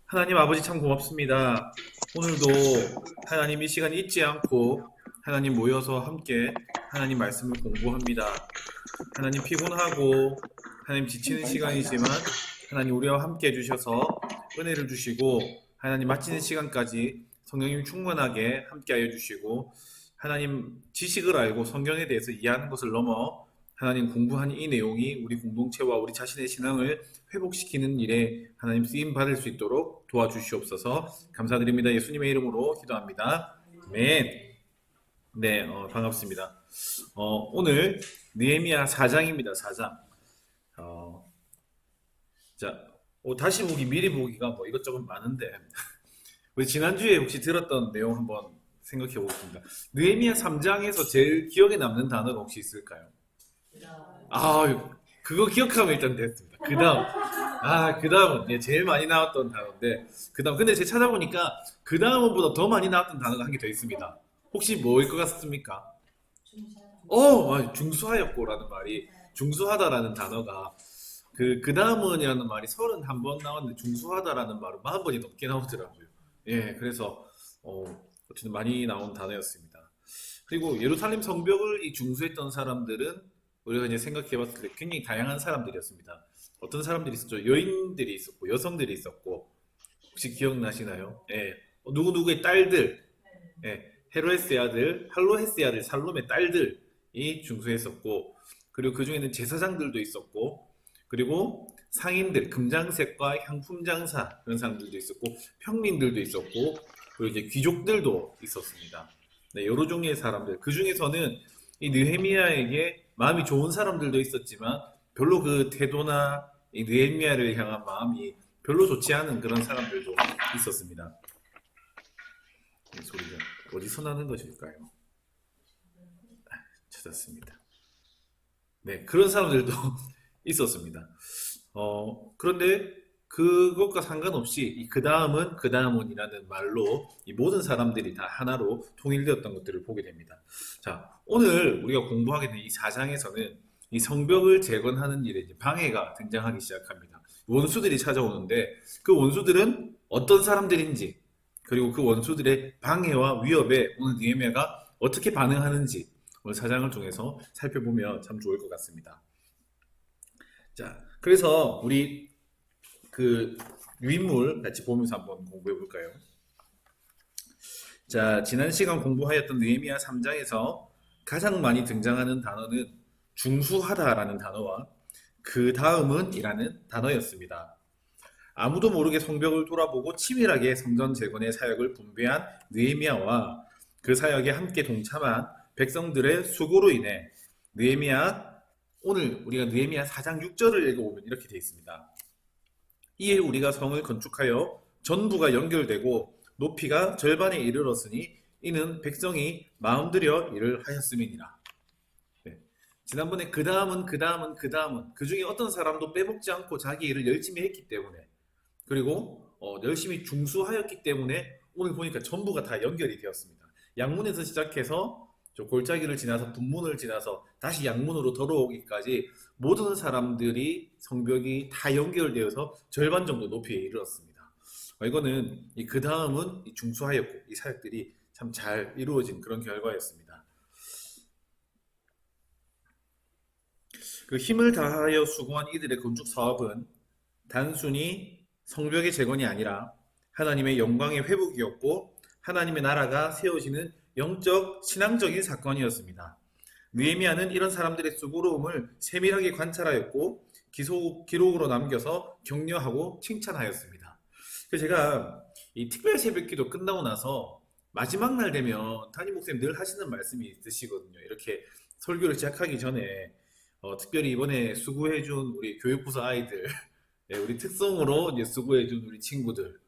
하나님 아버지 참 고맙습니다. 오늘도 하나님 이 시간 잊지 않고 하나님 모여서 함께 하나님 말씀을 공부합니다. 하나님 피곤하고 하나님 지치는 시간이지만 하나님 우리와 함께 해주셔서 은혜를 주시고 하나님 마치는 시간까지 성령님 충만하게 함께하여 주시고 하나님 지식을 알고 성경에 대해서 이해하는 것을 넘어 하나님 공부한 이 내용이 우리 공동체와 우리 자신의 신앙을 회복시키는 일에 하나님 쓰임 받을 수 있도록 도와주시옵소서. 감사드립니다. 예수님의 이름으로 기도합니다. 아멘. 네, 반갑습니다. 오늘 느헤미야 4장입니다. 4장. 자, 다시 보기, 미리 보기가 뭐 이것저것 많은데 우리 지난주에 혹시 들었던 내용 한번 생각해 보겠습니다. 느헤미야 3장에서 제일 기억에 남는 단어가 혹시 있을까요? 아, 그거 기억하면 일단 됐습니다. 그 다음은 제일 많이 나왔던 단어인데, 그 다음, 근데 제가 찾아보니까 그 다음보다 더 많이 나왔던 단어가 한 개 더 있습니다. 혹시 뭐일 것 같습니까? 중수하였고라는 말이, 중수하다라는 단어가, 그 다음은이라는 말이 31번 나왔는데, 중수하다라는 말은 40번이 넘게 나오더라고요. 예, 그래서, 어쨌든 많이 나온 단어였습니다. 그리고 예루살렘 성벽을 이 중수했던 사람들은 우리가 이제 생각해 봤을 때 굉장히 다양한 사람들이었습니다. 어떤 사람들이 있었죠? 여인들이 있었고, 여성들이 있었고, 혹시 기억나시나요? 예. 누구누구의 딸들, 예. 헤로에스의 아들, 할로헤스의 아들, 살롬의 딸들이 중수했었고, 그리고 그 중에는 제사장들도 있었고, 그리고 상인들, 금장색과 향품 장사, 그런 사람들도 있었고, 평민들도 있었고, 그리고 이제 귀족들도 있었습니다. 네, 여러 종류의 사람들. 그 중에서는 이 느헤미야에게 마음이 좋은 사람들도 있었지만 별로 그 태도나 이 느헤미야를 향한 마음이 별로 좋지 않은 그런 사람들도 있었습니다. 이 소리가 어디서 나는 것일까요? 찾았습니다. 네, 그런 사람들도 있었습니다. 그런데 그것과 상관없이 이 그 다음은 그 다음은이라는 말로 이 모든 사람들이 다 하나로 통일되었던 것들을 보게 됩니다. 자, 오늘 우리가 공부하게 된 이 4장에서는 이 성벽을 재건하는 일에 이제 방해가 등장하기 시작합니다. 원수들이 찾아오는데 그 원수들은 어떤 사람들인지 그리고 그 원수들의 방해와 위협에 오늘 느헤미야가 어떻게 반응하는지 오늘 4장을 통해서 살펴보면 참 좋을 것 같습니다. 자, 그래서 우리 그 유인물 같이 보면서 한번 공부해 볼까요? 자, 지난 시간 공부하였던 느헤미야 3장에서 가장 많이 등장하는 단어는 중수하다라는 단어와 그 다음은 이라는 단어였습니다. 아무도 모르게 성벽을 돌아보고 치밀하게 성전 재건의 사역을 분배한 느헤미야와 그 사역에 함께 동참한 백성들의 수고로 인해 느헤미야 오늘 우리가 느헤미야 4장 6절을 읽어보면 이렇게 되어 있습니다. 이에 우리가 성을 건축하여 전부가 연결되고 높이가 절반에 이르렀으니 이는 백성이 마음들여 일을 하였음이니라. 네. 지난번에 그 다음은 그 중에 어떤 사람도 빼먹지 않고 자기 일을 열심히 했기 때문에 그리고 열심히 중수하였기 때문에 오늘 보니까 전부가 다 연결이 되었습니다. 양문에서 시작해서 저 골짜기를 지나서 분문을 지나서 다시 양문으로 돌아오기까지 모든 사람들이 성벽이 다 연결되어서 절반 정도 높이에 이르렀습니다. 이거는 그 다음은 중수하였고 이 사역들이 참 잘 이루어진 그런 결과였습니다. 그 힘을 다하여 수고한 이들의 건축 사업은 단순히 성벽의 재건이 아니라 하나님의 영광의 회복이었고 하나님의 나라가 세워지는 영적 신앙적인 사건이었습니다. 느헤미야는 이런 사람들의 수고로움을 세밀하게 관찰하였고 기록으로 남겨서 격려하고 칭찬하였습니다. 그래서 제가 이 특별 새벽기도 끝나고 나서 마지막 날 되면 담임 목사님 늘 하시는 말씀이 있으시거든요. 이렇게 설교를 시작하기 전에 특별히 이번에 수고해준 우리 교육부서 아이들, 네, 우리 특성으로 이제 수고해준 우리 친구들,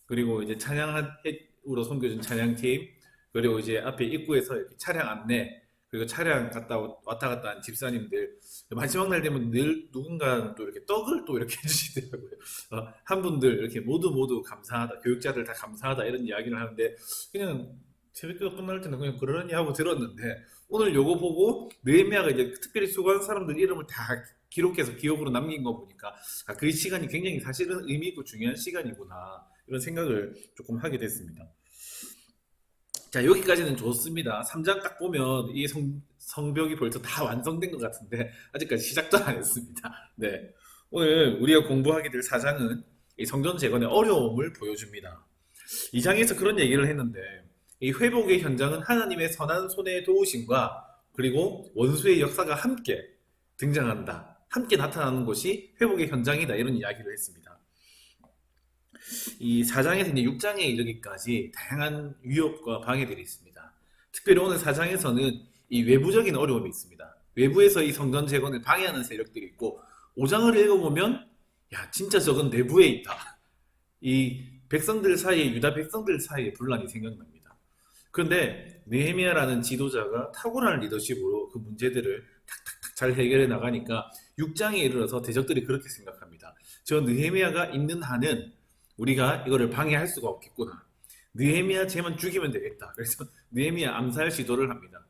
그리고 이제 찬양으로 섬겨준 찬양팀, 그리고 이제 앞에 입구에서 이렇게 차량 안내, 그리고 차량 왔다 갔다 한 집사님들, 마지막 날 되면 늘 누군가 또 이렇게 떡을 또 이렇게 해주시더라고요. 한 분들 이렇게 모두 감사하다, 교육자들 다 감사하다 이런 이야기를 하는데 그냥 새벽기도 끝날 때는 그냥 그러니 하고 들었는데 오늘 요거 보고 느헤미야가 이제 특별히 수고한 사람들 이름을 다 기록해서 기억으로 남긴 거 보니까 그 시간이 굉장히 사실은 의미 있고 중요한 시간이구나 이런 생각을 조금 하게 됐습니다. 자, 여기까지는 좋습니다. 3장 딱 보면 이 성벽이 벌써 다 완성된 것 같은데 아직까지 시작도 안 했습니다. 네. 오늘 우리가 공부하게 될 4장은 이 성전 재건의 어려움을 보여줍니다. 2장에서 그런 얘기를 했는데 이 회복의 현장은 하나님의 선한 손의 도우심과 그리고 원수의 역사가 함께 등장한다. 함께 나타나는 것이 회복의 현장이다. 이런 이야기를 했습니다. 이 4장에서 이제 6장에 이르기까지 다양한 위협과 방해들이 있습니다. 특별히 오늘 4장에서는 이 외부적인 어려움이 있습니다. 외부에서 이 성전 재건을 방해하는 세력들이 있고 5장을 읽어보면 야 진짜 저건 내부에 있다. 이 백성들 사이에 유다 백성들 사이에 분란이 생각납니다. 그런데 느헤미야라는 지도자가 탁월한 리더십으로 그 문제들을 탁탁탁 잘 해결해 나가니까 6장에 이르러서 대적들이 그렇게 생각합니다. 저 느헤미야가 있는 한은 우리가 이거를 방해할 수가 없겠구나. 느헤미야 쟤만 죽이면 되겠다. 그래서 느헤미야 암살 시도를 합니다.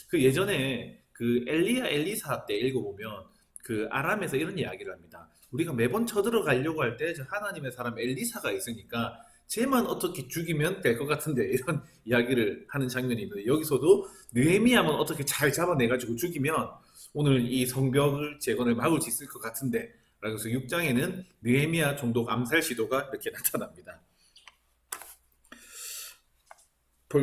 그 예전에 그 엘리야 엘리사 때 읽어보면 그 아람에서 이런 이야기를 합니다. 우리가 매번 쳐들어가려고 할 때 하나님의 사람 엘리사가 있으니까 쟤만 어떻게 죽이면 될 것 같은데 이런 이야기를 하는 장면이 있는데 여기서도 느헤미야만 어떻게 잘 잡아내가지고 죽이면 오늘 이 성벽을 재건을 막을 수 있을 것 같은데 그래서 6장에는 느헤미야 총독 암살 시도가 이렇게 나타납니다.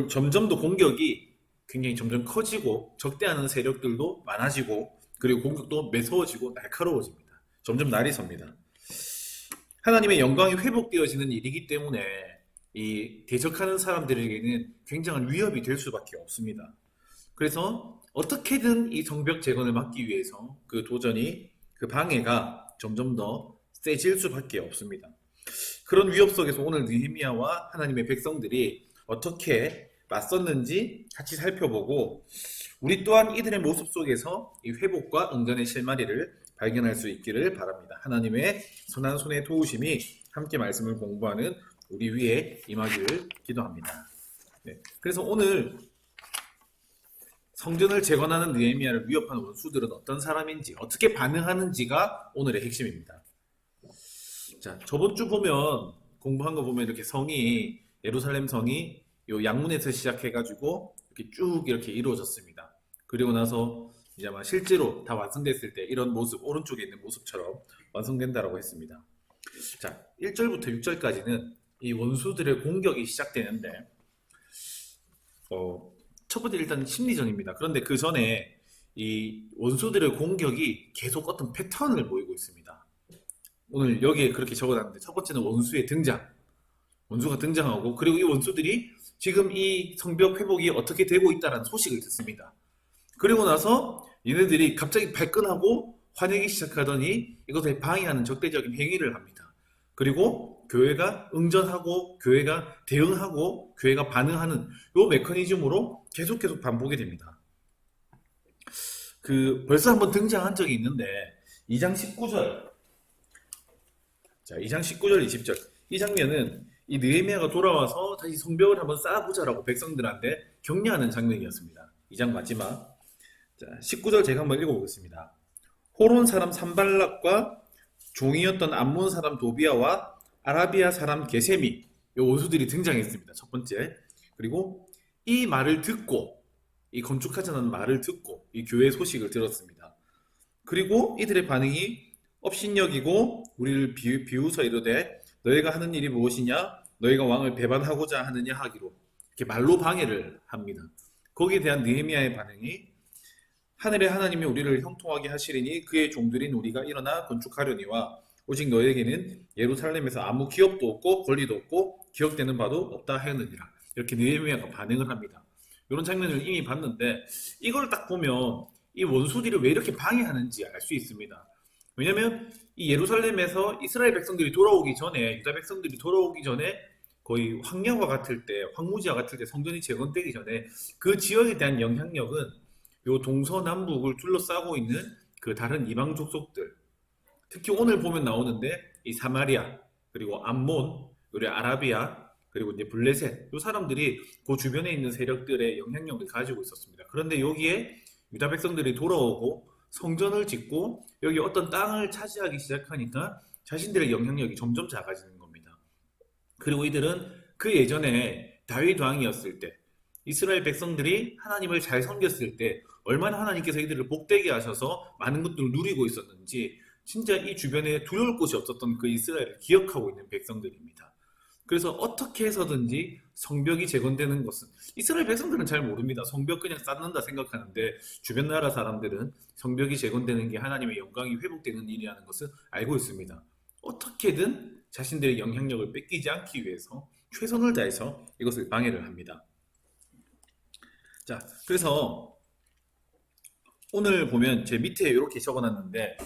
점점 더 공격이 굉장히 점점 커지고 적대하는 세력들도 많아지고 그리고 공격도 매서워지고 날카로워집니다. 점점 날이 섭니다. 하나님의 영광이 회복되어지는 일이기 때문에 이 대적하는 사람들에게는 굉장한 위협이 될 수밖에 없습니다. 그래서 어떻게든 이 성벽 재건을 막기 위해서 그 도전이 그 방해가 점점 더 세질 수밖에 없습니다. 그런 위협 속에서 오늘 느헤미야와 하나님의 백성들이 어떻게 맞섰는지 같이 살펴보고 우리 또한 이들의 모습 속에서 이 회복과 응전의 실마리를 발견할 수 있기를 바랍니다. 하나님의 선한 손의 도우심이 함께 말씀을 공부하는 우리 위에 임하기를 기도합니다. 네. 그래서 오늘 성전을 재건하는 느헤미야를 위협하는 원수들은 어떤 사람인지 어떻게 반응하는지가 오늘의 핵심입니다. 자, 저번 주 보면 공부한 거 보면 이렇게 성이 예루살렘 성이 요 양문에서 시작해가지고 이렇게 쭉 이렇게 이루어졌습니다. 그리고 나서 이제 아마 실제로 다 완성됐을 때 이런 모습 오른쪽에 있는 모습처럼 완성된다라고 했습니다. 자, 1절부터 6절까지는 이 원수들의 공격이 시작되는데 첫 번째 일단 심리전입니다. 그런데 그 전에 이 원수들의 공격이 계속 어떤 패턴을 보이고 있습니다. 오늘 여기에 그렇게 적어놨는데 첫 번째는 원수의 등장. 원수가 등장하고 그리고 이 원수들이 지금 이 성벽 회복이 어떻게 되고 있다는 소식을 듣습니다. 그리고 나서 얘네들이 갑자기 발끈하고 화내기 시작하더니 이것을 방해하는 적대적인 행위를 합니다. 그리고 교회가 응전하고 교회가 대응하고 교회가 반응하는 이 메커니즘으로 계속 반복이 됩니다. 벌써 한번 등장한 적이 있는데 2장 19절 자, 2장 19절 20절 이 장면은 이 느헤미야가 돌아와서 다시 성벽을 한번 쌓아보자라고 백성들한테 격려하는 장면이었습니다. 2장 마지막 자, 19절 제가 한번 읽어보겠습니다. 호론 사람 산발락과 종이었던 암몬 사람 도비아와 아라비아 사람 게셈이 이 원수들이 등장했습니다. 첫 번째. 그리고 이 말을 듣고 이 건축하자는 말을 듣고 이 교회 소식을 들었습니다. 그리고 이들의 반응이 업신여기고 우리를 비웃어 이르되 너희가 하는 일이 무엇이냐? 너희가 왕을 배반하고자 하느냐 하기로 이렇게 말로 방해를 합니다. 거기에 대한 느헤미야의 반응이 하늘의 하나님이 우리를 형통하게 하시리니 그의 종들인 우리가 일어나 건축하려니와 오직 너에게는 예루살렘에서 아무 기업도 없고 권리도 없고 기억되는 바도 없다 하였느니라. 이렇게 느헤미야가 반응을 합니다. 이런 장면을 이미 봤는데 이걸 딱 보면 이 원수들이 왜 이렇게 방해하는지 알 수 있습니다. 왜냐하면 이 예루살렘에서 이스라엘 백성들이 돌아오기 전에 유다 백성들이 돌아오기 전에 거의 황량화 같을 때 황무지와 같을 때 성전이 재건되기 전에 그 지역에 대한 영향력은 요 동서남북을 둘러싸고 있는 그 다른 이방 족속들 특히 오늘 보면 나오는데 이 사마리아 그리고 암몬 그리고 아라비아 그리고 이제 블레셋 이 사람들이 그 주변에 있는 세력들의 영향력을 가지고 있었습니다. 그런데 여기에 유다 백성들이 돌아오고 성전을 짓고 여기 어떤 땅을 차지하기 시작하니까 자신들의 영향력이 점점 작아지는 겁니다. 그리고 이들은 그 예전에 다윗 왕이었을 때 이스라엘 백성들이 하나님을 잘 섬겼을 때 얼마나 하나님께서 이들을 복되게 하셔서 많은 것들을 누리고 있었는지 진짜 이 주변에 두려울 곳이 없었던 그 이스라엘을 기억하고 있는 백성들입니다. 그래서 어떻게 해서든지 성벽이 재건되는 것은 이스라엘 백성들은 잘 모릅니다. 성벽 그냥 쌓는다 생각하는데 주변 나라 사람들은 성벽이 재건되는 게 하나님의 영광이 회복되는 일이라는 것을 알고 있습니다. 어떻게든 자신들의 영향력을 뺏기지 않기 위해서 최선을 다해서 이것을 방해를 합니다. 자, 그래서 오늘 보면 제 밑에 이렇게 적어놨는데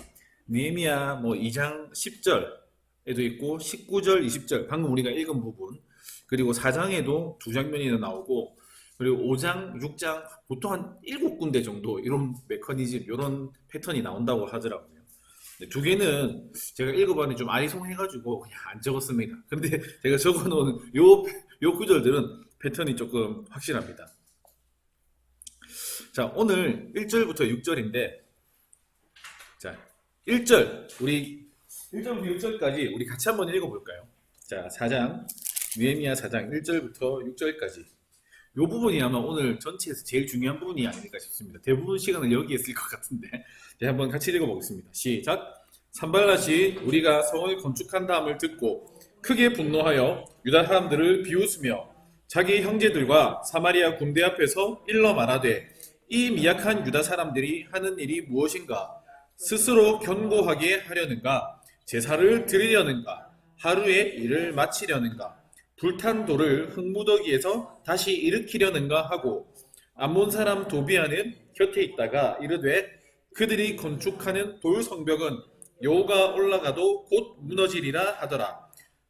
느헤미야 뭐 2장 10절에도 있고 19절, 20절 방금 우리가 읽은 부분 그리고 4장에도 두 장면이나 나오고 그리고 5장, 6장 보통 한 7군데 정도 이런 메커니즘, 이런 패턴이 나온다고 하더라고요. 두 개는 제가 읽어봤는데 좀 아리송해가지고 그냥 안 적었습니다. 근데 제가 적어놓은 요 구절들은 패턴이 조금 확실합니다. 자, 오늘 1절부터 6절인데, 자, 1절, 우리 1절부터 6절까지 우리 같이 한번 읽어볼까요? 자, 4장, 느헤미야 4장 1절부터 6절까지. 이 부분이 아마 오늘 전체에서 제일 중요한 부분이 아닐까 싶습니다. 대부분 시간을 여기에 쓸 것 같은데. 자, 한번 같이 읽어보겠습니다. 시작! 산발랏이 우리가 성을 건축한 다음을 듣고 크게 분노하여 유다 사람들을 비웃으며 자기 형제들과 사마리아 군대 앞에서 일러 말하되 이 미약한 유다 사람들이 하는 일이 무엇인가? 스스로 견고하게 하려는가? 제사를 드리려는가? 하루에 일을 마치려는가? 불탄 돌을 흙무더기에서 다시 일으키려는가 하고 암몬 사람 도비아는 곁에 있다가 이르되 그들이 건축하는 돌 성벽은 여호가 올라가도 곧 무너지리라 하더라.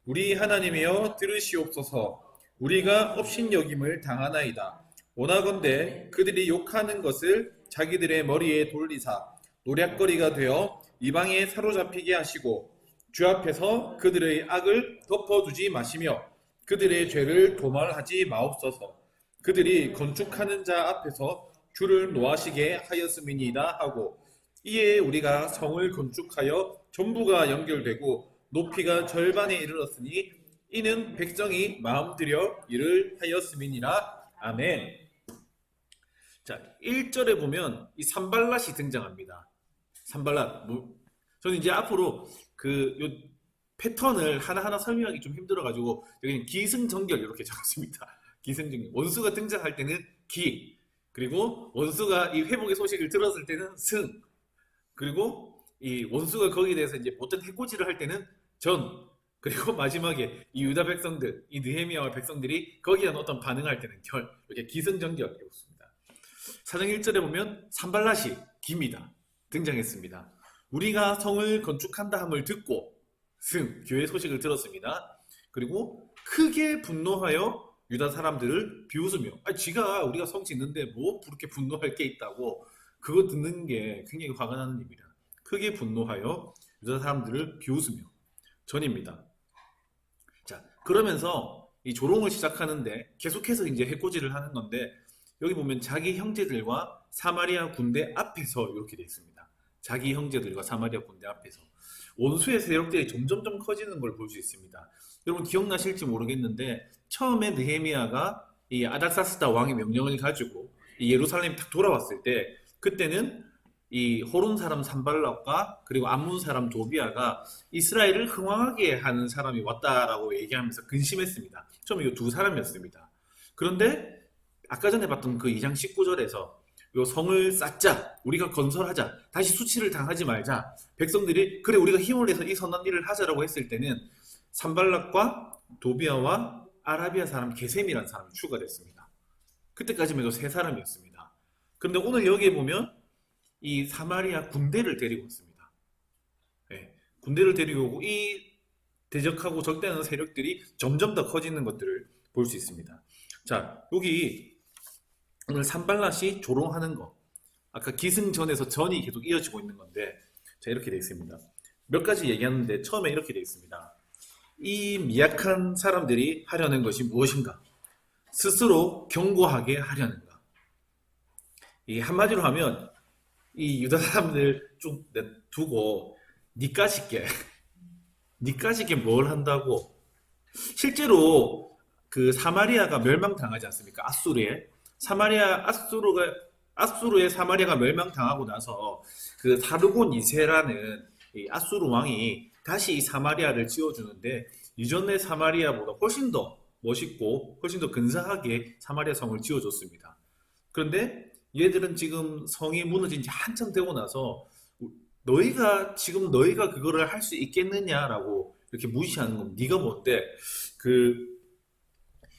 우리 하나님이여 들으시옵소서. 우리가 업신여김을 당하나이다. 원하건대 그들이 욕하는 것을 자기들의 머리에 돌리사 노략거리가 되어 이방에 사로잡히게 하시고 주 앞에서 그들의 악을 덮어두지 마시며 그들의 죄를 도말하지 마옵소서. 그들이 건축하는 자 앞에서 주를 노하시게 하였음이니이다 하고 이에 우리가 성을 건축하여 전부가 연결되고 높이가 절반에 이르렀으니 이는 백성이 마음들여 일을 하였음이니라. 아멘. 자, 1절에 보면 이 산발랏이 등장합니다. 산발랏. 저는 이제 앞으로 요 패턴을 하나하나 설명하기 좀 힘들어가지고 여기 기승전결 이렇게 적었습니다. 기승전결. 원수가 등장할 때는 기, 그리고 원수가 이 회복의 소식을 들었을 때는 승, 그리고 이 원수가 거기에 대해서 이제 어떤 해코지를 할 때는 전, 그리고 마지막에 이 유다 백성들, 이 느헤미야와 백성들이 거기에 대한 어떤 반응할 때는 결, 이렇게 기승전결 이렇습니다. 4장 1절에 보면 산발랏이 기입니다. 등장했습니다. 우리가 성을 건축한다 함을 듣고 승, 교회 소식을 들었습니다. 그리고 크게 분노하여 유다 사람들을 비웃으며 지가 우리가 성 짓는데 뭐 그렇게 분노할 게 있다고 그거 듣는 게 굉장히 화가 나는 일입니다. 크게 분노하여 유다 사람들을 비웃으며 전입니다. 자, 그러면서 이 조롱을 시작하는데 계속해서 이제 해코지를 하는 건데 여기 보면 자기 형제들과 사마리아 군대 앞에서 이렇게 되어 있습니다. 자기 형제들과 사마리아 군대 앞에서 원수의 세력들이 점점점 커지는 걸 볼 수 있습니다. 여러분 기억나실지 모르겠는데 처음에 느헤미야가 이 아닥사스다 왕의 명령을 가지고 이 예루살렘에 딱 돌아왔을 때 그때는 이 호론 사람 산발랏과 그리고 암몬 사람 도비아가 이스라엘을 흥왕하게 하는 사람이 왔다라고 얘기하면서 근심했습니다. 처음에 이 두 사람이었습니다. 그런데 아까 전에 봤던 그 2장 19절에서 요 성을 쌓자, 우리가 건설하자, 다시 수치를 당하지 말자, 백성들이 그래 우리가 힘을 내서 이 선한 일을 하자라고 했을 때는 산발랏과 도비아와 아라비아 사람 게셈이라는 사람이 추가됐습니다. 그때까지만 해도 세 사람이었습니다. 그런데 오늘 여기에 보면 이 사마리아 군대를 데리고 있습니다. 네, 군대를 데리고 오고 이 대적하고 적대하는 세력들이 점점 더 커지는 것들을 볼 수 있습니다. 자, 여기 오늘 산발랏이 조롱하는 거, 아까 기승전에서 전이 계속 이어지고 있는 건데, 자 이렇게 되어 있습니다. 몇 가지 얘기하는데 처음에 이렇게 되어 있습니다. 이 미약한 사람들이 하려는 것이 무엇인가? 스스로 견고하게 하려는가? 이 한마디로 하면 이 유다 사람들 좀 두고 니까짓게 뭘 한다고? 실제로 그 사마리아가 멸망당하지 않습니까? 아수르에. 아수르의 사마리아가 멸망당하고 나서 그 사르곤 2세라는 이 아수르 왕이 다시 이 사마리아를 지어주는데 이전의 사마리아보다 훨씬 더 멋있고 훨씬 더 근사하게 사마리아 성을 지어줬습니다. 그런데 얘들은 지금 성이 무너진 지 한참 되고 나서 너희가 그거를 할 수 있겠느냐라고 이렇게 무시하는 건 네가 뭔데 그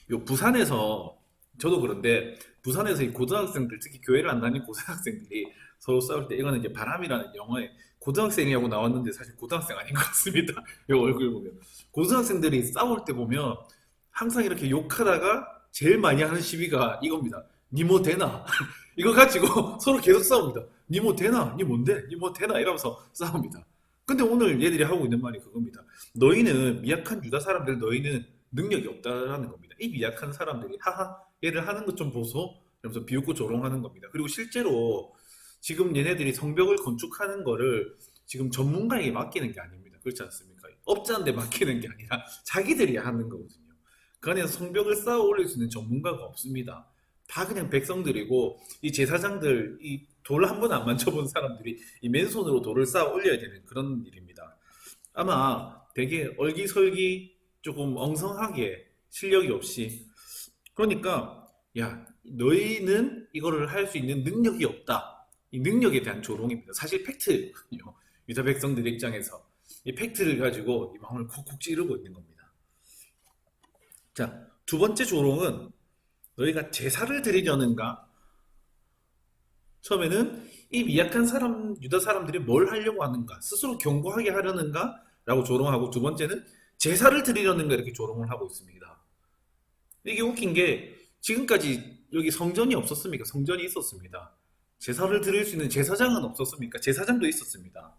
요 부산에서 저도 그런데 부산에서 이 고등학생들 특히 교회를 안 다니는 고등학생들이 서로 싸울 때 이거는 이제 바람이라는 영화에 고등학생이라고 나왔는데 사실 고등학생 아닌 것 같습니다. 요 얼굴 보면 고등학생들이 싸울 때 보면 항상 이렇게 욕하다가 제일 많이 하는 시비가 이겁니다. 니 뭐 되나? 이거 가지고 서로 계속 싸웁니다. 니 뭐 되나? 니 뭔데? 니 뭐 되나? 이러면서 싸웁니다. 근데 오늘 얘들이 하고 있는 말이 그겁니다. 너희는 미약한 유다 사람들 너희는 능력이 없다라는 겁니다. 이 미약한 사람들이 하하 얘를 하는 것 좀 보소 이러면서 비웃고 조롱하는 겁니다. 그리고 실제로 지금 얘네들이 성벽을 건축하는 거를 지금 전문가에게 맡기는 게 아닙니다. 그렇지 않습니까? 업자한테 맡기는 게 아니라 자기들이 하는 거거든요. 그 안에서 성벽을 쌓아 올릴 수 있는 전문가가 없습니다. 다 그냥 백성들이고 이 제사장들 이 돌 한 번 안 만져본 사람들이 이 맨손으로 돌을 쌓아 올려야 되는 그런 일입니다. 아마 되게 얼기설기 조금 엉성하게 실력이 없이 그러니까 야 너희는 이거를 할 수 있는 능력이 없다. 이 능력에 대한 조롱입니다. 사실 팩트거든요. 유다 백성들 입장에서 이 팩트를 가지고 이 마음을 콕콕 찌르고 있는 겁니다. 자, 두 번째 조롱은 너희가 제사를 드리려는가? 처음에는 이 미약한 사람, 유다 사람들이 뭘 하려고 하는가? 스스로 견고하게 하려는가? 라고 조롱하고 두 번째는 제사를 드리려는가? 이렇게 조롱을 하고 있습니다. 이게 웃긴 게 지금까지 여기 성전이 없었습니까? 성전이 있었습니다. 제사를 드릴 수 있는 제사장은 없었습니까? 제사장도 있었습니다.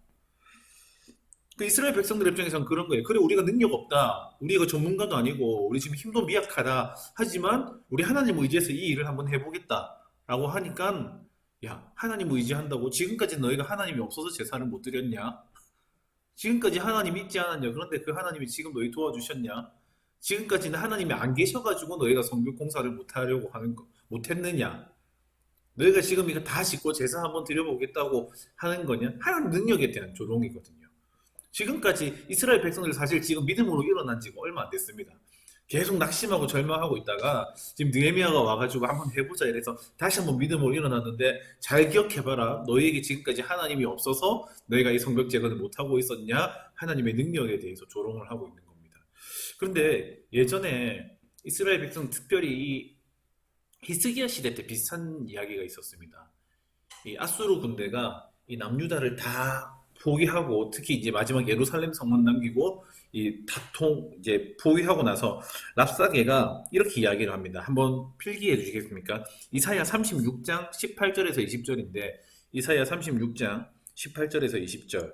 그 이스라엘 백성들 입장에서는 그런 거예요. 그래, 우리가 능력 없다. 우리가 전문가도 아니고, 우리 지금 힘도 미약하다. 하지만, 우리 하나님 의지해서 이 일을 한번 해보겠다. 라고 하니까, 야, 하나님 의지한다고 지금까지 너희가 하나님이 없어서 제사를 못 드렸냐? 지금까지 하나님 믿지 않았냐? 그런데 그 하나님이 지금 너희 도와주셨냐? 지금까지는 하나님이 안 계셔가지고 너희가 성벽 공사를 못하려고 하는 거, 못했느냐? 너희가 지금 이거 다 짓고 제사 한번 드려보겠다고 하는 거냐? 하나님 능력에 대한 조롱이거든요. 지금까지 이스라엘 백성들 사실 지금 믿음으로 일어난 지가 얼마 안 됐습니다. 계속 낙심하고 절망하고 있다가 지금 느헤미야가 와가지고 한번 해보자 이래서 다시 한번 믿음으로 일어났는데 잘 기억해봐라. 너희에게 지금까지 하나님이 없어서 너희가 이 성벽 재건을 못하고 있었냐? 하나님의 능력에 대해서 조롱을 하고 있는 겁니다. 그런데 예전에 이스라엘 백성 특별히 이 히스기야 시대 때 비슷한 이야기가 있었습니다. 이 아수르 군대가 이 남유다를 다 포기하고 특히 이제 마지막 예루살렘 성만 남기고 이 다통 이제 포기하고 나서 랍사게가 이렇게 이야기를 합니다. 한번 필기해 주시겠습니까? 이사야 36장 18절에서 20절인데 이사야 36장 18절에서 20절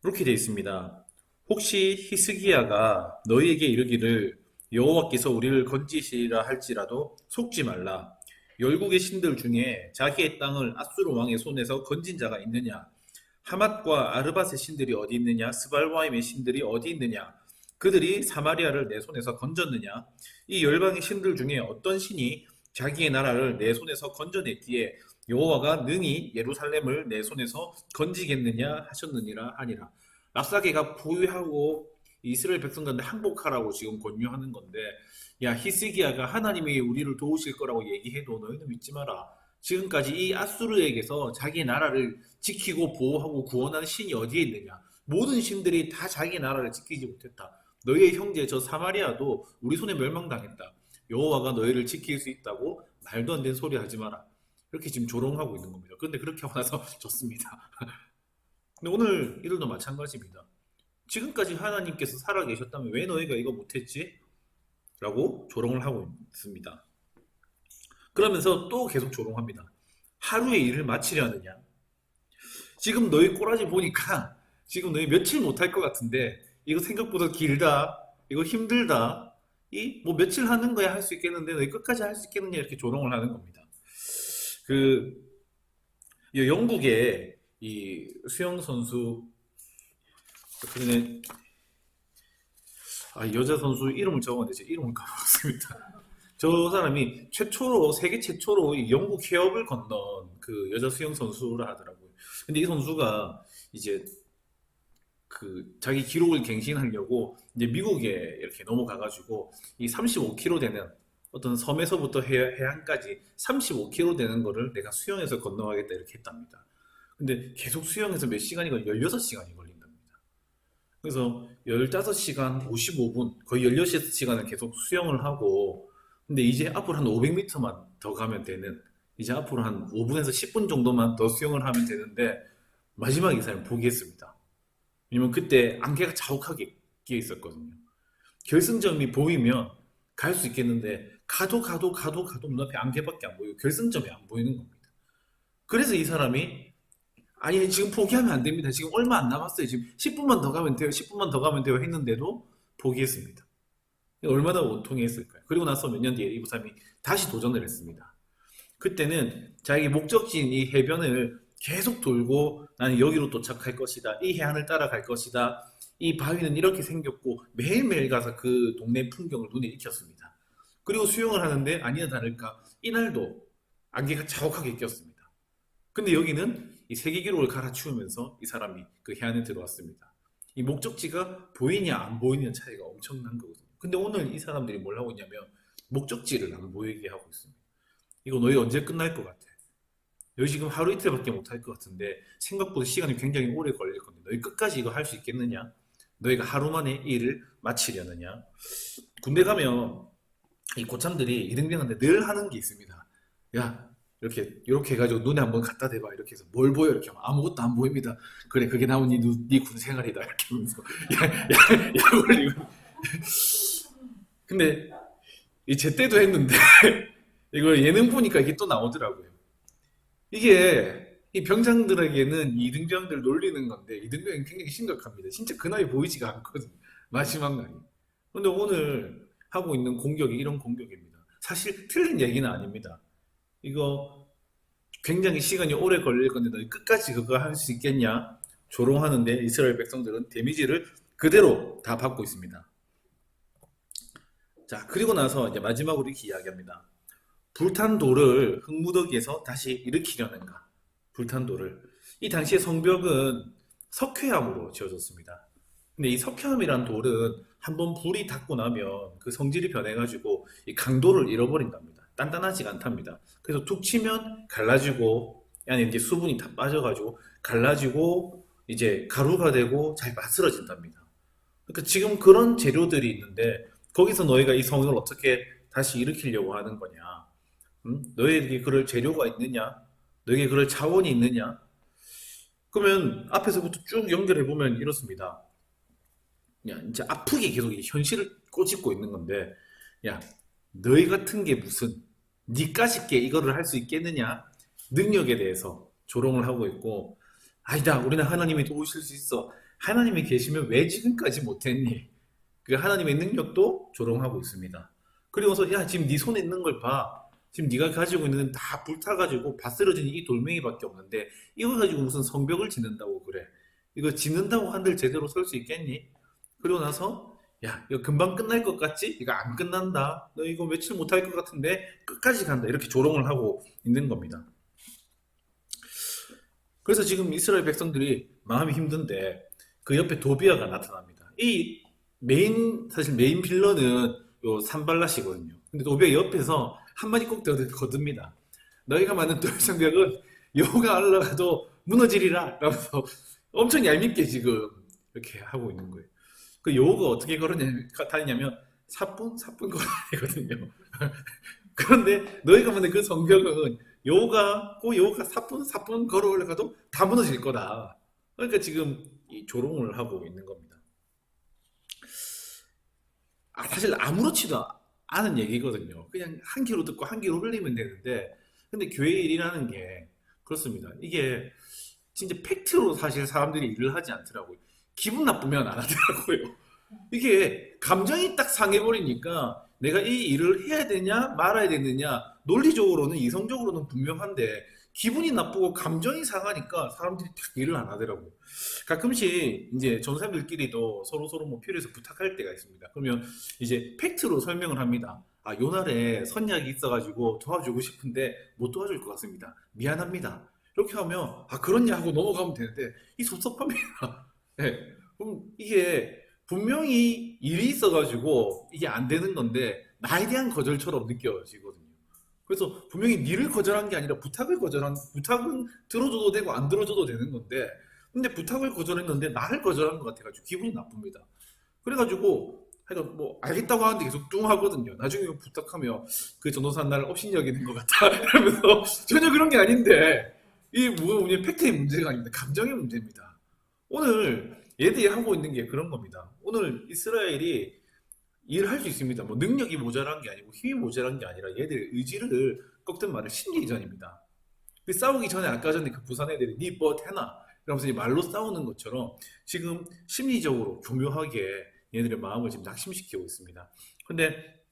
이렇게 되어 있습니다. 혹시 히스기야가 너희에게 이르기를 여호와께서 우리를 건지시라 할지라도 속지 말라. 열국의 신들 중에 자기의 땅을 아수르 왕의 손에서 건진 자가 있느냐? 하맛과 아르밧의 신들이 어디 있느냐? 스발와임의 신들이 어디 있느냐? 그들이 사마리아를 내 손에서 건졌느냐? 이 열방의 신들 중에 어떤 신이 자기의 나라를 내 손에서 건져냈기에 여호와가 능히 예루살렘을 내 손에서 건지겠느냐 하셨느니라 하니라. 랍사게가 포위하고 이스라엘 백성들한테 항복하라고 지금 권유하는 건데 야 히스기야가 하나님이 우리를 도우실 거라고 얘기해도 너희는 믿지 마라. 지금까지 이 아수르에게서 자기 나라를 지키고 보호하고 구원하는 신이 어디에 있느냐? 모든 신들이 다 자기 나라를 지키지 못했다. 너희의 형제 저 사마리아도 우리 손에 멸망당했다. 여호와가 너희를 지킬 수 있다고 말도 안 되는 소리 하지 마라. 이렇게 지금 조롱하고 있는 겁니다. 그런데 그렇게 하고 나서 졌습니다. 근데 오늘 이들도 마찬가지입니다. 지금까지 하나님께서 살아계셨다면 왜 너희가 이거 못했지? 라고 조롱을 하고 있습니다. 그러면서 또 계속 조롱합니다. 하루의 일을 마치려느냐? 지금 너희 꼬라지 보니까 지금 너희 며칠 못할 것 같은데 이거 생각보다 길다. 이거 힘들다. 이 뭐 며칠 하는 거야 할 수 있겠는데 너희 끝까지 할 수 있겠느냐 이렇게 조롱을 하는 겁니다. 그 영국의 이 수영 선수 그전에 여자 선수 이름을 적었는데 제 이름을 까먹었습니다. 저 사람이 최초로, 세계 최초로 이 영국 해협을 건넌 그 여자 수영 선수라 하더라고요. 근데 이 선수가 이제 그 자기 기록을 갱신하려고 이제 미국에 이렇게 넘어가가지고 이 35km 되는 어떤 섬에서부터 해안까지 35km 되는 거를 내가 수영해서 건너가겠다 이렇게 했답니다. 근데 계속 수영해서 몇 시간이 걸려? 16시간이 걸린답니다. 그래서 15시간 55분, 거의 16시간을 계속 수영을 하고, 근데 이제 앞으로 한 500m만 더 가면 되는, 이제 앞으로 한 5분에서 10분 정도만 더 수영을 하면 되는데, 마지막에 이 사람이 포기했습니다. 왜냐면 그때 안개가 자욱하게 끼어 있었거든요. 결승점이 보이면 갈 수 있겠는데, 가도 눈앞에 안개밖에 안 보이고 결승점이 안 보이는 겁니다. 그래서 이 사람이 아니 지금 포기하면 안 됩니다. 지금 얼마 안 남았어요. 지금 10분만 더 가면 돼요. 10분만 더 가면 돼요. 했는데도 포기했습니다. 얼마나 원통했을까요? 그리고 나서 몇 년 뒤에 이 사람이 다시 도전을 했습니다. 그때는 자기 목적지인 이 해변을 계속 돌고 나는 여기로 도착할 것이다. 이 해안을 따라갈 것이다. 이 바위는 이렇게 생겼고 매일매일 가서 그 동네 풍경을 눈에 익혔습니다. 그리고 수영을 하는데 아니나 다를까 이날도 안개가 자욱하게 꼈습니다. 근데 여기는 이 세계 기록을 갈아치우면서 이 사람이 그 해안에 들어왔습니다. 이 목적지가 보이냐 안 보이냐 차이가 엄청난 거거든요. 근데 오늘 이 사람들이 뭘 하고 있냐면 목적지를 안 보이게 하고 있습니다. 이거 너희 언제 끝날 것 같아? 너희 지금 하루 이틀밖에 못 할 것 같은데 생각보다 시간이 굉장히 오래 걸릴 건데 너희 끝까지 이거 할 수 있겠느냐? 너희가 하루 만에 이 일을 마치려느냐? 군대 가면 이 고참들이 이등병한테 늘 하는 게 있습니다. 야, 이렇게 해가지고 눈에 한번 갖다 대봐. 이렇게 해서 뭘 보여? 이렇게 하면 아무것도 안 보입니다. 그래, 그게 나온 네 군 생활이다. 이렇게 하면서 야, 올리고. 근데 이 제때도 했는데 이걸 예능 보니까 이게 또 나오더라고요. 이게 이 병장들에게는 이 이등병들 놀리는 건데 이등병이 굉장히 심각합니다. 진짜 그 나이 보이지가 않거든요. 마지막 날이. 근데 오늘 하고 있는 공격이 이런 공격입니다. 사실 틀린 얘기는 아닙니다. 이거 굉장히 시간이 오래 걸릴 건데 너 끝까지 그거 할 수 있겠냐? 조롱하는데 이스라엘 백성들은 데미지를 그대로 다 받고 있습니다. 자, 그리고 나서 이제 마지막으로 이렇게 이야기합니다. 불탄 돌을 흙무더기에서 다시 일으키려는가? 불탄 돌을. 이 당시에 성벽은 석회암으로 지어졌습니다. 근데 이 석회암이란 돌은 한번 불이 닿고 나면 그 성질이 변해가지고 이 강도를 잃어버린답니다. 단단하지가 않답니다. 그래서 툭 치면 갈라지고 안에 이제 수분이 다 빠져가지고 갈라지고 이제 가루가 되고 잘 마스러진답니다. 그러니까 지금 그런 재료들이 있는데 거기서 너희가 이 성을 어떻게 다시 일으키려고 하는 거냐? 너희에게 그럴 재료가 있느냐? 너희에게 그럴 자원이 있느냐? 그러면 앞에서부터 쭉 연결해 보면 이렇습니다. 야, 이제 아프게 계속 이 현실을 꼬집고 있는 건데, 야, 너희 같은 게 무슨 니까짓게 이거를 할 수 있겠느냐? 능력에 대해서 조롱을 하고 있고, 아니다, 우리는 하나님이 도우실 수 있어. 하나님이 계시면 왜 지금까지 못했니? 그 하나님의 능력도 조롱하고 있습니다. 그리고서 야, 지금 네 손에 있는 걸 봐. 지금 네가 가지고 있는 다 불타가지고 바스러진 이 돌멩이밖에 없는데 이거 가지고 무슨 성벽을 짓는다고 그래. 이거 짓는다고 한들 제대로 설 수 있겠니? 그리고 나서 야, 이거 금방 끝날 것 같지? 이거 안 끝난다. 너 이거 며칠 못 할 것 같은데 끝까지 간다. 이렇게 조롱을 하고 있는 겁니다. 그래서 지금 이스라엘 백성들이 마음이 힘든데 그 옆에 도비아가 나타납니다. 이 사실 메인 빌런은 요 산발랏이거든요. 근데 도비아 옆에서 한마디 꼭 거듭니다. 너희가 만든 돌성벽은 여호가 알라가도 무너지리라. 라면서 엄청 얄밉게 지금 이렇게 하고 있는 거예요. 그 여호가 어떻게 다니냐면 사뿐 걸어야 되거든요. 그런데 너희가 만든 그 성벽은 여호가 사뿐 걸어 올라가도 다 무너질 거다. 그러니까 지금 이 조롱을 하고 있는 겁니다. 사실 아무렇지도 않은 얘기거든요. 그냥 한 귀로 듣고 한 귀로 흘리면 되는데, 근데 교회 일이라는 게 그렇습니다. 이게 진짜 팩트로 사실 사람들이 일을 하지 않더라고요. 기분 나쁘면 안 하더라고요. 이게 감정이 딱 상해버리니까 내가 이 일을 해야 되냐 말아야 되느냐 논리적으로는 이성적으로는 분명한데 기분이 나쁘고 감정이 상하니까 사람들이 딱 일을 안 하더라고요. 가끔씩 이제 전사들끼리도 서로 뭐 필요해서 부탁할 때가 있습니다. 그러면 이제 팩트로 설명을 합니다. 아, 요 날에 선약이 있어가지고 도와주고 싶은데 못 도와줄 것 같습니다. 미안합니다. 이렇게 하면 아, 그렇냐 하고 넘어가면 되는데 이 섭섭합니다. 네. 그럼 이게 분명히 일이 있어가지고 이게 안 되는 건데 나에 대한 거절처럼 느껴지거든요. 그래서 분명히 니를 거절한 게 아니라 부탁은 들어줘도 되고 안 들어줘도 되는 건데 근데 부탁을 거절했는데 나를 거절한 것 같아가지고 기분이 나쁩니다. 그래가지고 하여간 뭐 알겠다고 하는데 계속 뚱 하거든요. 나중에 부탁하면 그 전도사 나를 업신여기는 것 같다 이러면서 전혀 그런 게 아닌데 이 뭐냐 팩트의 문제가 아닙니다. 감정의 문제입니다. 오늘 얘들이 하고 있는 게 그런 겁니다. 오늘 이스라엘이 일을 할 수 있습니다. 뭐 능력이 모자란 게 아니고 힘이 모자란 게 아니라 얘들의 의지를 꺾든 말을 심리전입니다. 싸우기 전에 아까 전에 그 부산 애들이 니 뭐 해나 이러면서 이 말로 싸우는 것처럼 지금 심리적으로 교묘하게 얘들의 마음을 지금 낙심시키고 있습니다. 근데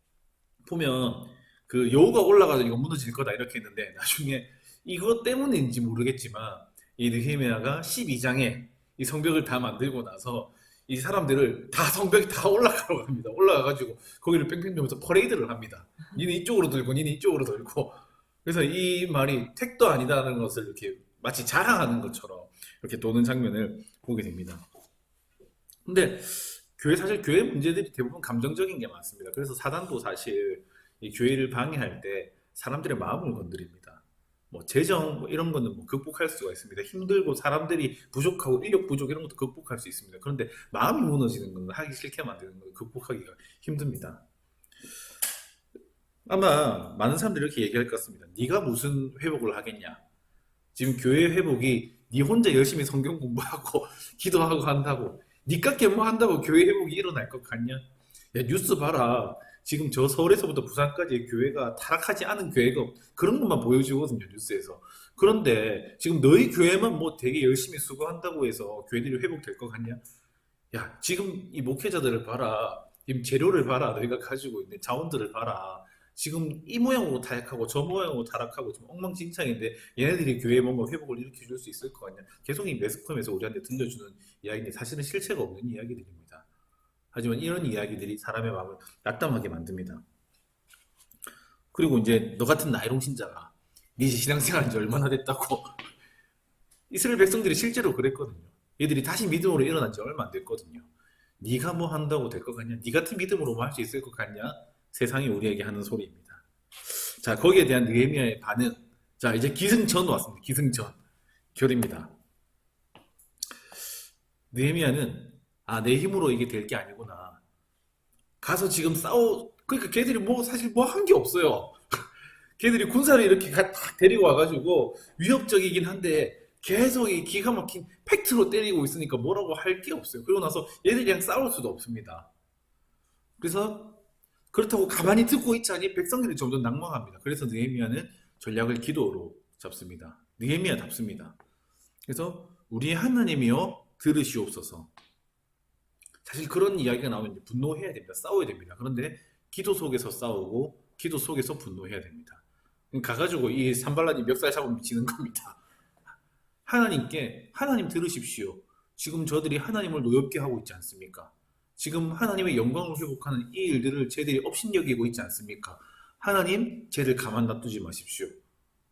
보면 그 여호가 올라가서 이거 무너질 거다 이렇게 했는데 나중에 이것 때문인지 모르겠지만 이 느헤미야가 12장에 이 성벽을 다 만들고 나서 이 사람들을 다 성벽이 다 올라가러 갑니다. 올라가가지고 거기를 뺑뺑 돌면서 퍼레이드를 합니다. 니는 이쪽으로 돌고 니는 이쪽으로 돌고 그래서 이 말이 택도 아니다라는 것을 이렇게 마치 자랑하는 것처럼 이렇게 도는 장면을 보게 됩니다. 근데 사실 교회 문제들이 대부분 감정적인 게 많습니다. 그래서 사단도 사실 이 교회를 방해할 때 사람들의 마음을 건드립니다. 뭐 재정 뭐 이런 거는 뭐 극복할 수가 있습니다. 힘들고 사람들이 부족하고 인력 부족 이런 것도 극복할 수 있습니다. 그런데 마음이 무너지는 건 하기 싫게 만드는 건 극복하기가 힘듭니다. 아마 많은 사람들이 이렇게 얘기할 것 같습니다. 네가 무슨 회복을 하겠냐? 지금 교회 회복이 네 혼자 열심히 성경 공부하고 기도하고 한다고 니깎게 뭐 한다고 교회 회복이 일어날 것 같냐? 야 뉴스 봐라. 지금 저 서울에서부터 부산까지 교회가 타락하지 않은 교회가 그런 것만 보여주거든요 뉴스에서. 그런데 지금 너희 교회만 뭐 되게 열심히 수고한다고 해서 교회들이 회복될 것 같냐? 야 지금 이 목회자들을 봐라. 지금 재료를 봐라. 너희가 가지고 있는 자원들을 봐라. 지금 이 모양으로 타락하고 저 모양으로 타락하고 지금 엉망진창인데 얘네들이 교회에 뭔가 회복을 일으켜줄 수 있을 것 같냐? 계속 이 매스컴에서 우리한테 들려주는 이야기인데 사실은 실체가 없는 이야기들입니다. 하지만 이런 이야기들이 사람의 마음을 낙담하게 만듭니다. 그리고 이제 너 같은 나이롱 신자가 네 신앙생활한 지 얼마나 됐다고 이스라엘 백성들이 실제로 그랬거든요. 얘들이 다시 믿음으로 일어난 지 얼마 안 됐거든요. 네가 뭐 한다고 될 것 같냐? 네 같은 믿음으로 뭐 할 수 있을 것 같냐? 세상이 우리에게 하는 소리입니다. 자, 거기에 대한 느헤미야의 반응. 자, 이제 기승전 왔습니다. 기승전. 결입니다. 느헤미야는 아, 내 힘으로 이게 될 게 아니구나. 가서 지금 그러니까 걔들이 뭐 사실 뭐 한 게 없어요. 걔들이 군사를 이렇게 딱 데리고 와가지고 위협적이긴 한데 계속 이 기가 막힌 팩트로 때리고 있으니까 뭐라고 할 게 없어요. 그리고 나서 얘들이랑 싸울 수도 없습니다. 그래서 그렇다고 가만히 듣고 있자니 백성들이 점점 낭망합니다. 그래서 느헤미야는 전략을 기도로 잡습니다. 느헤미야답습니다. 그래서 우리의 하나님이여 들으시옵소서. 사실 그런 이야기가 나오면 이제 분노해야 됩니다. 싸워야 됩니다. 그런데 기도 속에서 싸우고 기도 속에서 분노해야 됩니다. 가가지고 이 산발란이 멱살 잡으면 미치는 겁니다. 하나님께 하나님 들으십시오. 지금 저들이 하나님을 노엽게 하고 있지 않습니까? 지금 하나님의 영광을 회복하는 이 일들을 쟤들이 업신여기고 있지 않습니까? 하나님, 쟤들 가만 놔두지 마십시오.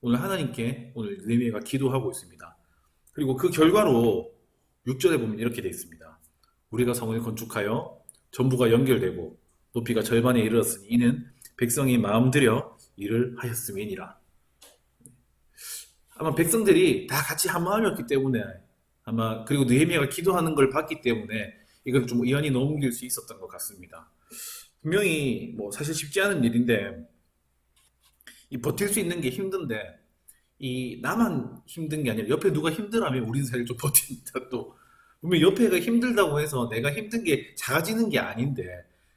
오늘 하나님께 오늘 느헤미야가 기도하고 있습니다. 그리고 그 결과로 6절에 보면 이렇게 되어 있습니다. 우리가 성을 건축하여 전부가 연결되고 높이가 절반에 이르렀으니 이는 백성이 마음 들여 일을 하였음이니라. 아마 백성들이 다 같이 한 마음이었기 때문에 아마 그리고 느헤미야가 기도하는 걸 봤기 때문에 이걸 좀 의연히 넘길 수 있었던 것 같습니다. 분명히 뭐 사실 쉽지 않은 일인데 이 버틸 수 있는 게 힘든데 이 나만 힘든 게 아니라 옆에 누가 힘들하면 우리는 사실 좀 버팁니다. 또 분명 옆에가 힘들다고 해서 내가 힘든 게 작아지는 게 아닌데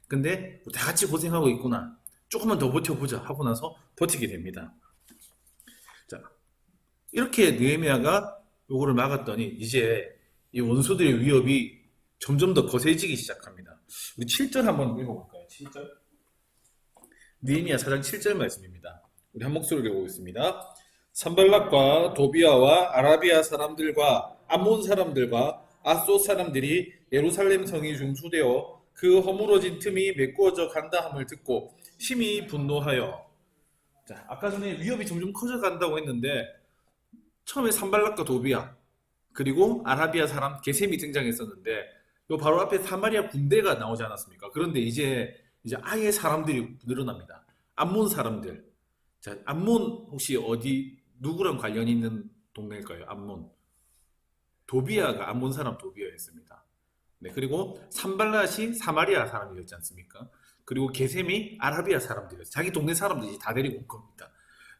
근데 다 같이 고생하고 있구나. 조금만 더 버텨보자 하고 나서 버티게 됩니다. 자, 이렇게 느헤미야가 요거를 막았더니 이제 이 원수들의 위협이 점점 더 거세지기 시작합니다. 우리 7절 한번 읽어볼까요? 7절. 느헤미야 4장 7절 말씀입니다. 우리 한 목소리로 읽어보겠습니다. 산발락과 도비아와 아라비아 사람들과 암몬 사람들과 아소 사람들이 예루살렘 성이 중수되어 그 허물어진 틈이 메꾸어져 간다 함을 듣고 심히 분노하여. 자, 아까 전에 위협이 점점 커져간다고 했는데 처음에 산발락과 도비아 그리고 아라비아 사람 게셈이 등장했었는데 요 바로 앞에 사마리아 군대가 나오지 않았습니까? 그런데 이제 아예 사람들이 늘어납니다. 암몬 사람들. 자, 암몬 혹시 어디 누구랑 관련이 있는 동네일까요? 암몬. 도비아가 암몬 사람 도비아였습니다. 네, 그리고 산발랏이 사마리아 사람이었지 않습니까? 그리고 게셈이 아라비아 사람들이었어요. 자기 동네 사람들이 다 데리고 온 겁니다.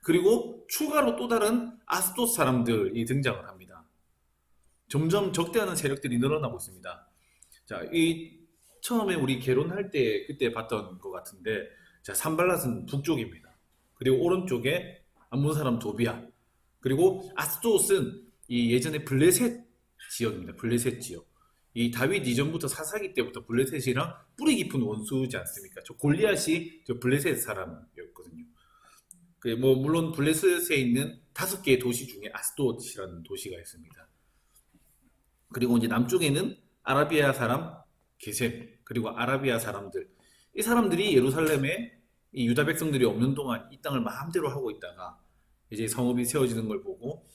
그리고 추가로 또 다른 아스돗 사람들이 등장을 합니다. 점점 적대하는 세력들이 늘어나고 있습니다. 자, 이 처음에 우리 개론할 때 그때 봤던 것 같은데, 자, 산발랏은 북쪽입니다. 그리고 오른쪽에 암몬 사람 도비아, 그리고 아스돗은 이 예전에 블레셋 지역입니다. 블레셋 지역. 이 다윗 이전부터 사사기 때부터 블레셋이랑 뿌리 깊은 원수지 않습니까? 저 골리앗이 저 블레셋 사람이었거든요. 그 뭐 물론 블레셋에 있는 5개의 도시 중에 아스돗이라는 도시가 있습니다. 그리고 이제 남쪽에는 아라비아 사람 게셈, 그리고 아라비아 사람들. 이 사람들이 예루살렘에 이 유다 백성들이 없는 동안 이 땅을 마음대로 하고 있다가 이제 성읍이 세워지는 걸 보고,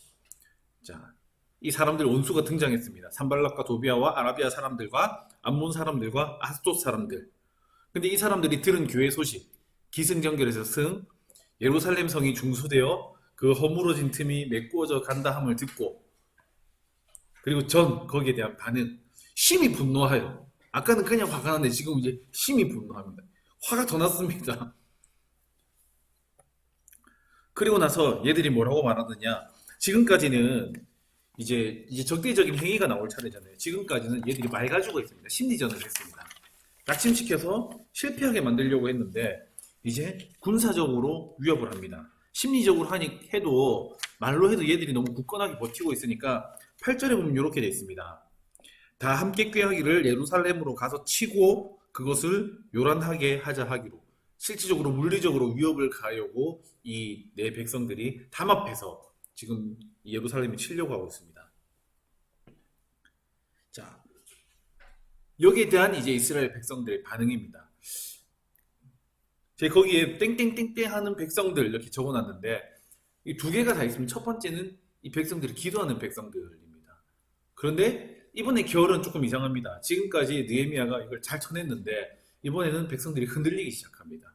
자, 이 사람들 원수가 등장했습니다. 산발락과 도비아와 아라비아 사람들과 암몬 사람들과 아스돗 사람들. 근데 이 사람들이 들은 교회 소식, 기승전결에서 승, 예루살렘 성이 중수되어 그 허물어진 틈이 메꾸어져 간다 함을 듣고, 그리고 전 거기에 대한 반응, 심히 분노하여. 아까는 그냥 화가 났는데 지금 이제 심히 분노합니다. 화가 더 났습니다. 그리고 나서 얘들이 뭐라고 말하느냐? 지금까지는 이제 적대적인 행위가 나올 차례잖아요. 지금까지는 얘들이 말 가지고 있습니다. 심리전을 했습니다. 낙심시켜서 실패하게 만들려고 했는데 이제 군사적으로 위협을 합니다. 심리적으로 해도 말로 해도 얘들이 너무 굳건하게 버티고 있으니까 8절에 보면 이렇게 되어 있습니다. 다 함께 꾀하기를 예루살렘으로 가서 치고 그것을 요란하게 하자 하기로. 실질적으로 물리적으로 위협을 가하려고 이 네 백성들이 담합해서 지금 예루살렘에 치려고 하고 있습니다. 자, 여기에 대한 이제 이스라엘 백성들의 반응입니다. 제가 거기에 땡땡땡땡 하는 백성들 이렇게 적어놨는데 이 두 개가 다 있으면 첫 번째는 이 백성들이 기도하는 백성들입니다. 그런데 이번에 결은 조금 이상합니다. 지금까지 느헤미야가 이걸 잘 쳐냈는데 이번에는 백성들이 흔들리기 시작합니다.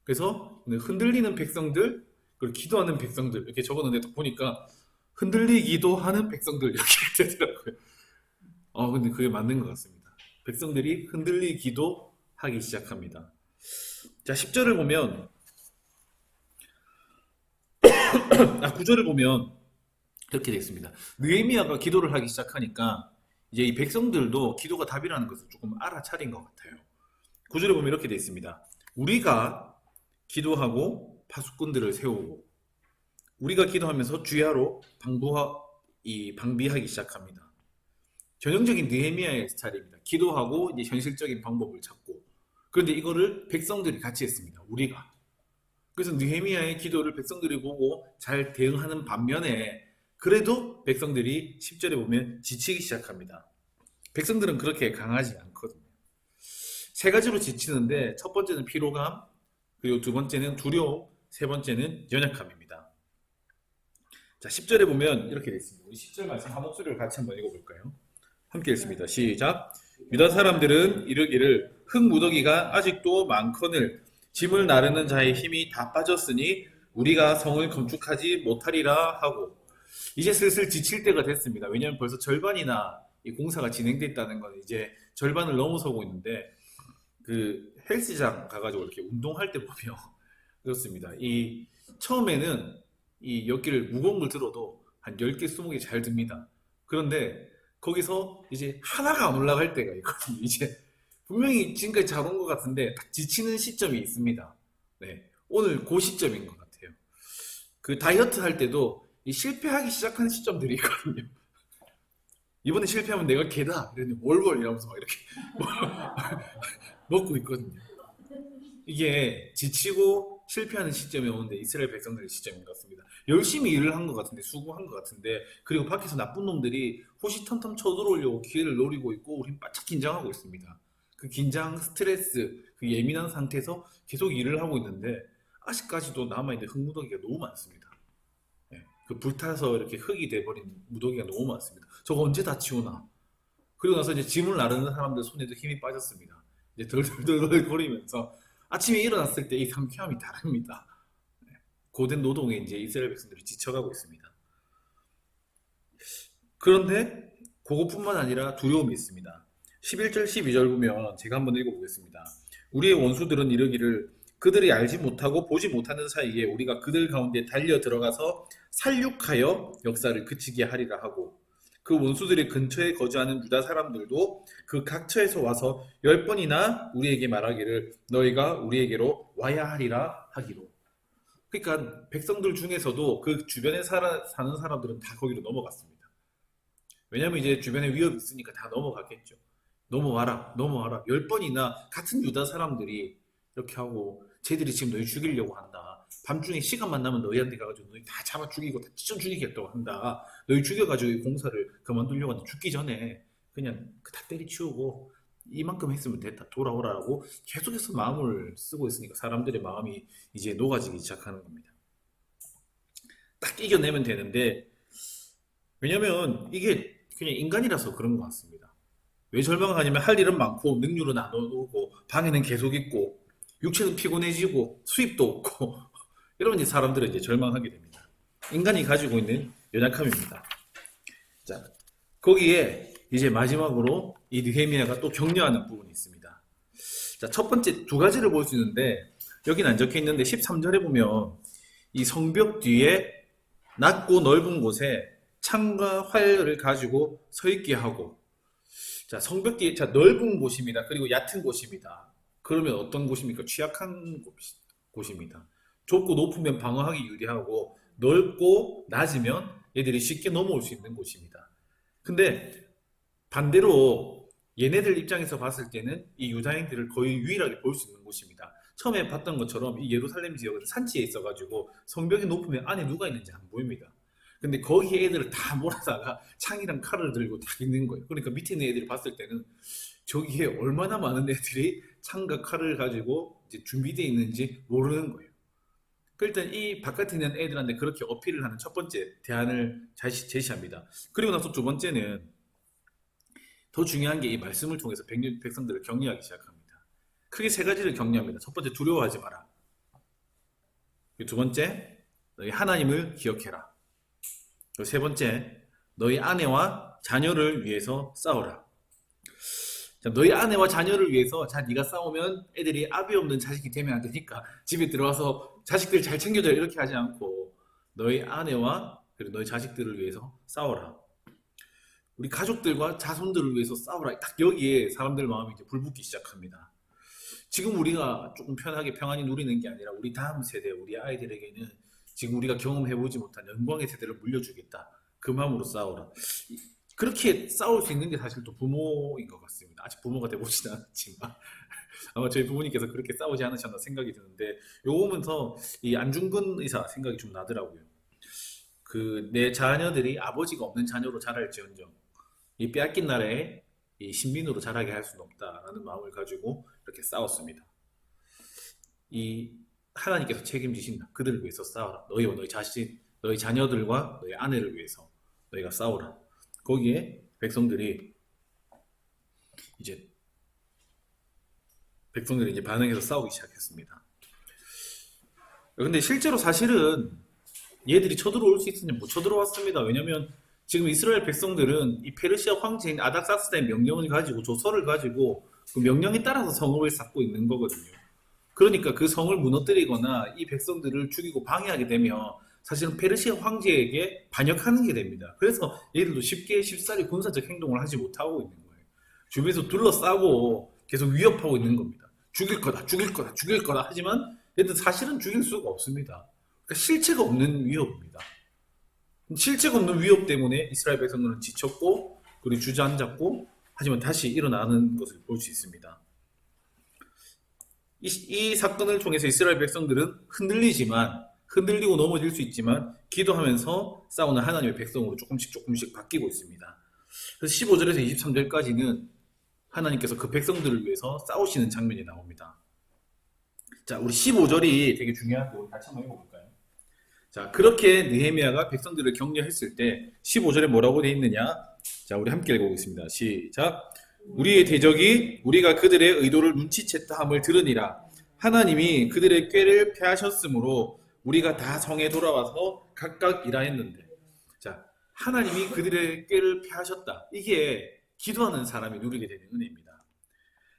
그래서 흔들리는 백성들, 그리고 기도하는 백성들 이렇게 적었는데 보니까 흔들리기도 하는 백성들 이렇게 되더라고요. 근데 그게 맞는 것 같습니다. 백성들이 흔들리기도 하기 시작합니다. 자, 10절을 보면 9절을 보면 이렇게 되어 있습니다. 느헤미야가 기도를 하기 시작하니까 이제 이 백성들도 기도가 답이라는 것을 조금 알아차린 것 같아요. 9절에 보면 이렇게 되어 있습니다. 우리가 기도하고 파수꾼들을 세우고, 우리가 기도하면서 주야로 방비하기 시작합니다. 전형적인 느헤미야의 스타일입니다. 기도하고 이제 현실적인 방법을 찾고, 그런데 이거를 백성들이 같이 했습니다. 우리가. 그래서 느헤미야의 기도를 백성들이 보고 잘 대응하는 반면에 그래도 백성들이 10절에 보면 지치기 시작합니다. 백성들은 그렇게 강하지 않거든요. 세 가지로 지치는데 첫 번째는 피로감, 그리고 두 번째는 두려움, 세 번째는 연약함입니다. 자, 10절에 보면 이렇게 되어 있습니다. 우리 10절 말씀 한 목소리를 같이 한번 읽어볼까요? 함께 읽습니다. 시작. 유다 사람들은 이르기를 흙무더기가 아직도 많거늘 짐을 나르는 자의 힘이 다 빠졌으니 우리가 성을 건축하지 못하리라 하고. 이제 슬슬 지칠 때가 됐습니다. 왜냐하면 벌써 절반이나 이 공사가 진행됐다는 건 이제 절반을 넘어서고 있는데, 그 헬스장 가가지고 이렇게 운동할 때 보면 그렇습니다. 이 처음에는 이 엿기를 무거운 걸 들어도 한 10개, 20개 잘 듭니다. 그런데 거기서 이제 하나가 안 올라갈 때가 있거든요. 이제 분명히 지금까지 잘 온 것 같은데 딱 지치는 시점이 있습니다. 네, 오늘 그 시점인 것 같아요. 그 다이어트 할 때도 이 실패하기 시작하는 시점들이 있거든요. 이번에 실패하면 내가 개다. 이러니 월월 이러면서 막 이렇게 먹고 있거든요. 이게 지치고 실패하는 시점이 오는데 이스라엘 백성들의 시점인 것 같습니다. 열심히 일을 한 것 같은데, 수고한 것 같은데, 그리고 밖에서 나쁜 놈들이 호시탐탐 쳐들어오려고 기회를 노리고 있고, 우린 바짝 긴장하고 있습니다. 그 긴장, 스트레스, 그 예민한 상태에서 계속 일을 하고 있는데, 아직까지도 남아있는 흙무더기가 너무 많습니다. 예, 그 불타서 이렇게 흙이 돼버린 무더기가 너무 많습니다. 저거 언제 다 치우나? 그리고 나서 이제 짐을 나르는 사람들 손에도 힘이 빠졌습니다. 이제 덜덜덜 거리면서 아침에 일어났을 때 이 상쾌함이 다릅니다. 고된 노동에 이제 이스라엘 백성들이 지쳐가고 있습니다. 그런데 그것뿐만 아니라 두려움이 있습니다. 11절, 12절 보면 제가 한번 읽어보겠습니다. 우리의 원수들은 이르기를 그들이 알지 못하고 보지 못하는 사이에 우리가 그들 가운데 달려 들어가서 살육하여 역사를 그치게 하리라 하고 그 원수들의 근처에 거주하는 유다 사람들도 그 각처에서 와서 10번이나 우리에게 말하기를 너희가 우리에게로 와야 하리라 하기로. 그러니까 백성들 중에서도 그 주변에 사는 사람들은 다 거기로 넘어갔습니다. 왜냐면 이제 주변에 위협이 있으니까 다 넘어갔겠죠. 넘어와라, 넘어와라. 10번이나 같은 유다 사람들이 이렇게 하고 쟤들이 지금 너희 죽이려고 한다. 밤중에 시간만 나면 너희한테 가가지고 너희 다 잡아 죽이고 다 찢어 죽이겠다고 한다. 너희 죽여가지고 이 공사를 그만두려고 한다. 죽기 전에 그냥 다 때리치우고 이만큼 했으면 됐다. 돌아오라고 계속해서 마음을 쓰고 있으니까 사람들의 마음이 이제 녹아지기 시작하는 겁니다. 딱 이겨내면 되는데 왜냐면 이게 그냥 인간이라서 그런 것 같습니다. 왜 절망하냐면 할 일은 많고 능률은 안 오르고 방해는 계속 있고 육체는 피곤해지고 수입도 없고 이러면 이제 사람들은 이제 절망하게 됩니다. 인간이 가지고 있는 연약함입니다. 자, 거기에 이제 마지막으로 이 느헤미야가 또 격려하는 부분이 있습니다. 자, 첫 번째 두 가지를 볼 수 있는데 여기는 안 적혀 있는데 13절에 보면 이 성벽 뒤에 낮고 넓은 곳에 창과 활을 가지고 서 있게 하고 자, 성벽 뒤에 자, 넓은 곳입니다. 그리고 얕은 곳입니다. 그러면 어떤 곳입니까? 취약한 곳입니다. 좁고 높으면 방어하기 유리하고 넓고 낮으면 얘들이 쉽게 넘어올 수 있는 곳입니다. 근데 반대로 얘네들 입장에서 봤을 때는 이 유다인들을 거의 유일하게 볼 수 있는 곳입니다. 처음에 봤던 것처럼 이 예루살렘 지역은 산지에 있어가지고 성벽이 높으면 안에 누가 있는지 안 보입니다. 근데 거기에 애들을 다 몰아다가 창이랑 칼을 들고 다 있는 거예요. 그러니까 밑에 있는 애들이 봤을 때는 저기에 얼마나 많은 애들이 창과 칼을 가지고 이제 준비되어 있는지 모르는 거예요. 일단 이 바깥에 있는 애들한테 그렇게 어필을 하는 첫 번째 대안을 제시합니다. 그리고 나서 두 번째는 더 중요한 게 이 말씀을 통해서 백성들을 격려하기 시작합니다. 크게 세 가지를 격려합니다. 첫 번째, 두려워하지 마라. 두 번째, 너희 하나님을 기억해라. 그리고 세 번째, 너희 아내와 자녀를 위해서 싸워라. 자, 너희 아내와 자녀를 위해서 자 네가 싸우면 애들이 아비 없는 자식이 되면 안 되니까 집에 들어와서 자식들 잘 챙겨줘 이렇게 하지 않고 너희 아내와 그리고 너희 자식들을 위해서 싸워라. 우리 가족들과 자손들을 위해서 싸우라. 딱 여기에 사람들 마음이 이제 불붙기 시작합니다. 지금 우리가 조금 편하게 평안히 누리는 게 아니라 우리 다음 세대, 우리 아이들에게는 지금 우리가 경험해보지 못한 영광의 세대를 물려주겠다. 그 마음으로 싸우라. 그렇게 싸울 수 있는 게 사실 또 부모인 것 같습니다. 아직 부모가 돼보지는 않았지만 아마 저희 부모님께서 그렇게 싸우지 않으셨나 생각이 드는데 요거 보면서 이 안중근 의사 생각이 좀 나더라고요. 그 내 자녀들이 아버지가 없는 자녀로 자랄지언정 이 빼앗긴 나라에 이 신민으로 자라게 할 수는 없다라는 마음을 가지고 이렇게 싸웠습니다. 이 하나님께서 책임지신다. 그들을 위해서 싸워라. 너희와 너희 자식, 너희 자녀들과 너희 아내를 위해서 너희가 싸워라. 거기에 백성들이 이제 반응해서 싸우기 시작했습니다. 근데 실제로 사실은 얘들이 쳐들어올 수 있으면 못 쳐들어왔습니다. 왜냐면 지금 이스라엘 백성들은 이 페르시아 황제인 아닥사스다의 명령을 가지고 조서를 가지고 그 명령에 따라서 성읍을 쌓고 있는 거거든요. 그러니까 그 성을 무너뜨리거나 이 백성들을 죽이고 방해하게 되면 사실은 페르시아 황제에게 반역하는 게 됩니다. 그래서 얘들도 쉽사리 군사적 행동을 하지 못하고 있는 거예요. 주변에서 둘러싸고 계속 위협하고 있는 겁니다. 죽일 거다, 죽일 거다, 죽일 거다 하지만 얘들 사실은 죽일 수가 없습니다. 그러니까 실체가 없는 위협입니다. 실체가 없는 위협 때문에 이스라엘 백성들은 지쳤고 그리고 주저앉았고 하지만 다시 일어나는 것을 볼 수 있습니다. 이 사건을 통해서 이스라엘 백성들은 흔들리지만 흔들리고 넘어질 수 있지만 기도하면서 싸우는 하나님의 백성으로 조금씩 조금씩 바뀌고 있습니다. 그래서 15절에서 23절까지는 하나님께서 그 백성들을 위해서 싸우시는 장면이 나옵니다. 자, 우리 15절이 되게 중요한데 우리 같이 한번 읽어볼까요? 자, 그렇게 느헤미야가 백성들을 격려했을 때 15절에 뭐라고 되어 있느냐? 자, 우리 함께 읽어보겠습니다. 시작. 우리의 대적이 우리가 그들의 의도를 눈치챘다 함을 들으니라. 하나님이 그들의 꾀를 패하셨으므로 우리가 다 성에 돌아와서 각각 일하였는데. 자, 하나님이 그들의 꾀를 패하셨다. 이게 기도하는 사람이 누리게 되는 은혜입니다.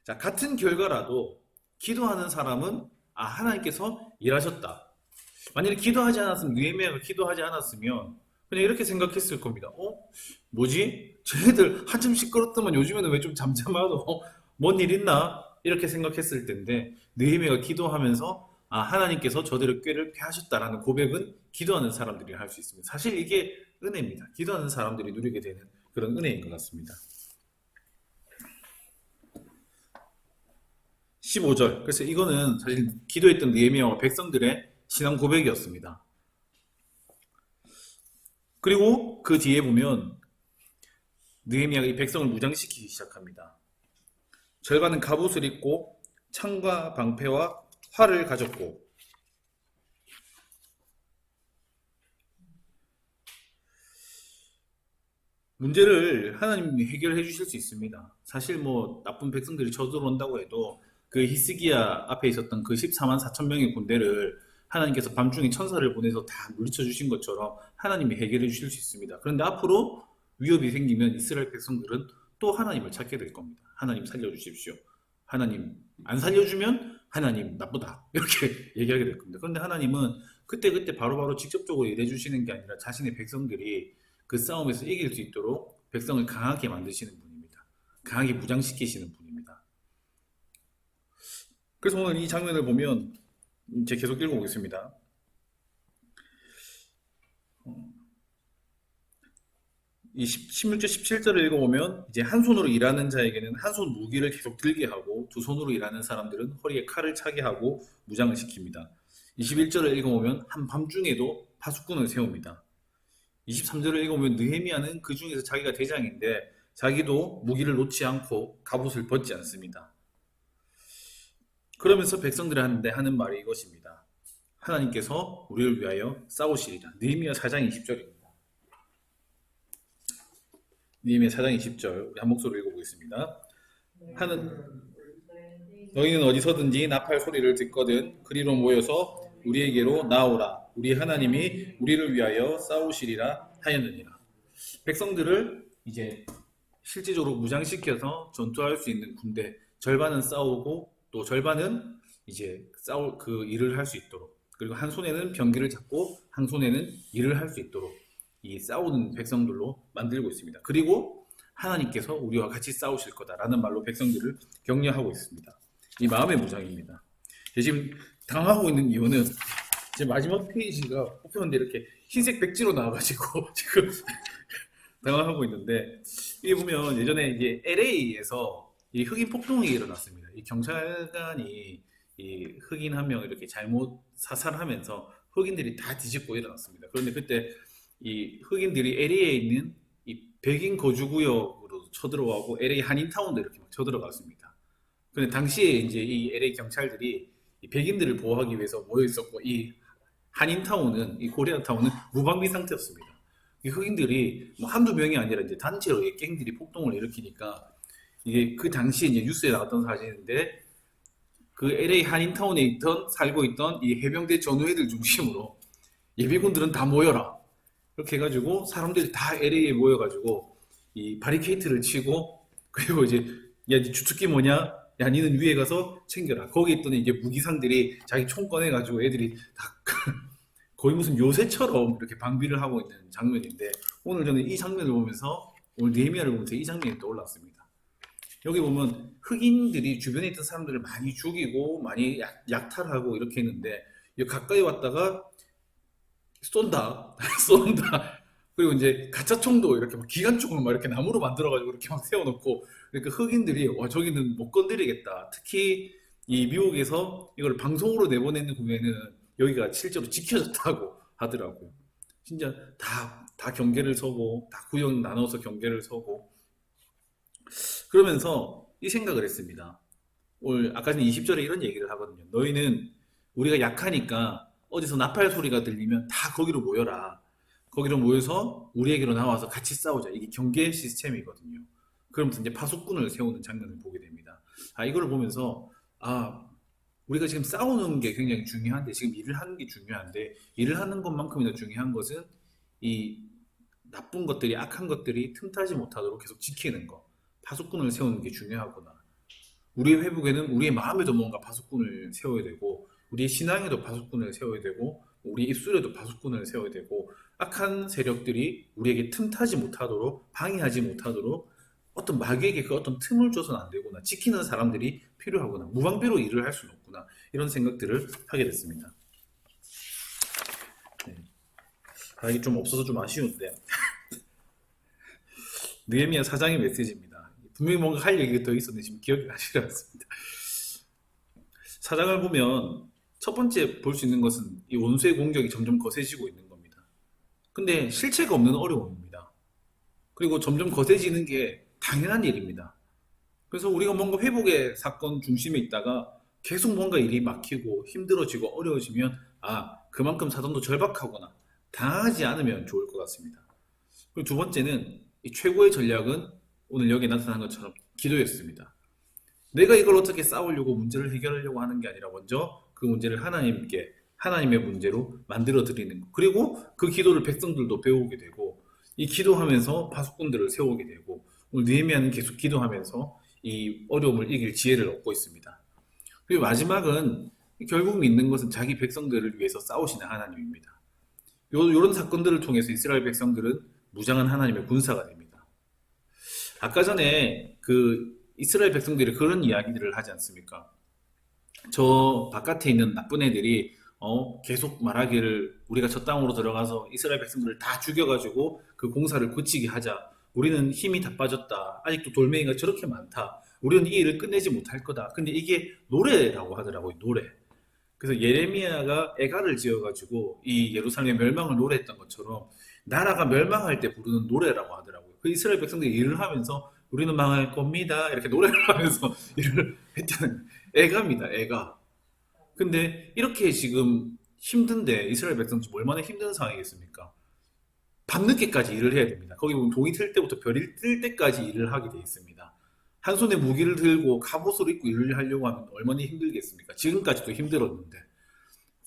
자, 같은 결과라도 기도하는 사람은 하나님께서 일하셨다. 만약에 기도하지 않았으면, 느헤미야가 기도하지 않았으면 그냥 이렇게 생각했을 겁니다. 뭐지? 쟤네들 한참 시끄럽더만 요즘에는 왜 좀 잠잠하고 뭔 일 있나? 이렇게 생각했을 텐데 느헤미야가 기도하면서 하나님께서 저들의 꾀를 패하셨다라는 고백은 기도하는 사람들이 할 수 있습니다. 사실 이게 은혜입니다. 기도하는 사람들이 누리게 되는 그런 은혜인 것 같습니다. 15절. 그래서 이거는 사실 기도했던 느헤미야와 백성들의 신앙 고백이었습니다. 그리고 그 뒤에 보면 느헤미야가 이 백성을 무장시키기 시작합니다. 절반은 갑옷을 입고 창과 방패와 활을 가졌고, 문제를 하나님이 해결해 주실 수 있습니다. 사실 뭐 나쁜 백성들이 쳐들어온다고 해도 그 히스기야 앞에 있었던 그 14만 4천 명의 군대를 하나님께서 밤중에 천사를 보내서 다 물리쳐 주신 것처럼 하나님이 해결해 주실 수 있습니다. 그런데 앞으로 위협이 생기면 이스라엘 백성들은 또 하나님을 찾게 될 겁니다. 하나님 살려주십시오. 하나님 안 살려주면 하나님 나쁘다. 이렇게 얘기하게 될 겁니다. 그런데 하나님은 그때그때 바로바로 직접적으로 일해 주시는 게 아니라 자신의 백성들이 그 싸움에서 이길 수 있도록 백성을 강하게 만드시는 분입니다. 강하게 무장시키시는 분입니다. 그래서 오늘 이 장면을 보면 제가 계속 읽어보겠습니다. 이 16절 17절을 읽어보면 이제 한 손으로 일하는 자에게는 한 손 무기를 계속 들게 하고 두 손으로 일하는 사람들은 허리에 칼을 차게 하고 무장을 시킵니다. 21절을 읽어보면 한밤중에도 파수꾼을 세웁니다. 23절을 읽어보면 느헤미야는 그 중에서 자기가 대장인데 자기도 무기를 놓지 않고 갑옷을 벗지 않습니다. 그러면서 백성들한테 하는 말이 이것입니다. 하나님께서 우리를 위하여 싸우시리라. 느헤미야 4장 20절입니다. 느헤미야 4장 20절 우리 한 목소리로 읽어보겠습니다. 너희는 어디서든지 나팔 소리를 듣거든 그리로 모여서 우리에게로 나오라. 우리 하나님이 우리를 위하여 싸우시리라 하였느니라. 백성들을 이제 실질적으로 무장시켜서 전투할 수 있는 군대 절반은 싸우고 또 절반은 이제 싸울 그 일을 할 수 있도록, 그리고 한 손에는 병기를 잡고 한 손에는 일을 할 수 있도록 이 싸우는 백성들로 만들고 있습니다. 그리고 하나님께서 우리와 같이 싸우실 거다라는 말로 백성들을 격려하고 있습니다. 이 마음의 무장입니다. 지금 당하고 있는 이유는 제 마지막 페이지가 뽑혔는데 이렇게 흰색 백지로 나와가지고 지금 당황하고 있는데, 이게 보면 예전에 이제 LA에서 이 흑인 폭동이 일어났습니다. 이 경찰관이 이 흑인 한 명을 이렇게 잘못 사살하면서 흑인들이 다 뒤집고 일어났습니다. 그런데 그때 이 흑인들이 LA에 있는 이 백인 거주구역으로 쳐들어가고 LA 한인타운도 이렇게 막 쳐들어갔습니다. 근데 당시에 이제 이 LA 경찰들이 이 백인들을 보호하기 위해서 모여 있었고, 이 한인타운은, 이 코리아타운은 무방비 상태였습니다. 이 흑인들이 뭐 한두 명이 아니라 이제 단체로 이 갱들이 폭동을 일으키니까, 이게 그 당시에 이제 뉴스에 나왔던 사진인데, 그 LA 한인타운에 살고 있던 이 해병대 전우회들 중심으로 예비군들은 다 모여라. 이렇게 해가지고 사람들이 다 LA에 모여가지고 이 바리케이트를 치고, 그리고 이제 야, 니 주특기 뭐냐? 야, 니는 위에 가서 챙겨라. 거기 있던 이제 무기상들이 자기 총 꺼내가지고 애들이 다 거의 무슨 요새처럼 이렇게 방비를 하고 있는 장면인데, 오늘 저는 이 장면을 보면서, 오늘 느헤미야를 보면서 이 장면이 떠올랐습니다. 여기 보면 흑인들이 주변에 있던 사람들을 많이 죽이고 많이 약탈하고 이렇게 했는데, 여기 가까이 왔다가 쏜다 쏜다. 그리고 이제 가짜총도 이렇게 막 기관총을 막 이렇게 나무로 만들어가지고 이렇게 막 세워놓고, 그러니까 흑인들이 저기는 못 건드리겠다. 특히 이 미국에서 이걸 방송으로 내보내는 후에는 여기가 실제로 지켜졌다고 하더라고요. 진짜 다 경계를 서고, 다 구역 나눠서 경계를 서고, 그러면서 이 생각을 했습니다. 오늘 아까 전에 20절에 이런 얘기를 하거든요. 너희는 우리가 약하니까 어디서 나팔 소리가 들리면 다 거기로 모여라. 거기로 모여서 우리에게로 나와서 같이 싸우자. 이게 경계 시스템이거든요. 그러면서 이제 파수꾼을 세우는 장면을 보게 됩니다. 이거를 보면서 우리가 지금 싸우는 게 굉장히 중요한데, 지금 일을 하는 게 중요한데, 일을 하는 것만큼이나 중요한 것은 이 나쁜 것들이, 악한 것들이 틈타지 못하도록 계속 지키는 거, 파수꾼을 세우는 게 중요하구나. 우리의 회복에는 우리의 마음에도 뭔가 파수꾼을 세워야 되고, 우리의 신앙에도 파수꾼을 세워야 되고, 우리 입술에도 파수꾼을 세워야 되고, 악한 세력들이 우리에게 틈타지 못하도록, 방해하지 못하도록 어떤 마귀에게 그 어떤 틈을 줘서는 안 되구나. 지키는 사람들이 필요하구나. 무방비로 일을 할 수는 없구나. 이런 생각들을 하게 됐습니다. 네. 이게 좀 없어서 좀 아쉬운데. 느헤미야 4장의 메시지입니다. 분명히 뭔가 할 얘기가 더 있었는데 지금 기억이 나지 않습니다. 4장을 보면 첫 번째 볼 수 있는 것은 이 원수의 공격이 점점 거세지고 있는 겁니다. 근데 실체가 없는 어려움입니다. 그리고 점점 거세지는 게 당연한 일입니다. 그래서 우리가 뭔가 회복의 사건 중심에 있다가 계속 뭔가 일이 막히고 힘들어지고 어려워지면 그만큼 사정도 절박하거나 당하지 않으면 좋을 것 같습니다. 그리고 두 번째는 이 최고의 전략은 오늘 여기에 나타난 것처럼 기도였습니다. 내가 이걸 어떻게 싸우려고 문제를 해결하려고 하는 게 아니라 먼저 그 문제를 하나님의 문제로 만들어 드리는 것. 그리고 그 기도를 백성들도 배우게 되고 이 기도하면서 파수꾼들을 세우게 되고 오늘 느헤미야는 계속 기도하면서 이 어려움을 이길 지혜를 얻고 있습니다. 그리고 마지막은 결국 믿는 것은 자기 백성들을 위해서 싸우시는 하나님입니다. 이런 사건들을 통해서 이스라엘 백성들은 무장한 하나님의 군사가 됩니다. 아까 전에 그 이스라엘 백성들이 그런 이야기들을 하지 않습니까? 저 바깥에 있는 나쁜 애들이 계속 말하기를 우리가 저 땅으로 들어가서 이스라엘 백성들을 다 죽여가지고 그 공사를 고치게 하자. 우리는 힘이 다 빠졌다. 아직도 돌멩이가 저렇게 많다. 우리는 이 일을 끝내지 못할 거다. 근데 이게 노래라고 하더라고요. 노래. 그래서 예레미야가 애가를 지어가지고 이 예루살렘의 멸망을 노래했던 것처럼 나라가 멸망할 때 부르는 노래라고 하더라고요. 그 이스라엘 백성들이 일을 하면서 우리는 망할 겁니다. 이렇게 노래를 하면서 일을 했다는 애가입니다. 애가. 근데 이렇게 지금 힘든데 이스라엘 백성 지금 얼마나 힘든 상황이겠습니까? 밤늦게까지 일을 해야 됩니다. 거기 보면 동이 틀 때부터 별이 뜰 때까지 일을 하게 돼 있습니다. 한 손에 무기를 들고 갑옷을 입고 일을 하려고 하면 얼마나 힘들겠습니까? 지금까지도 힘들었는데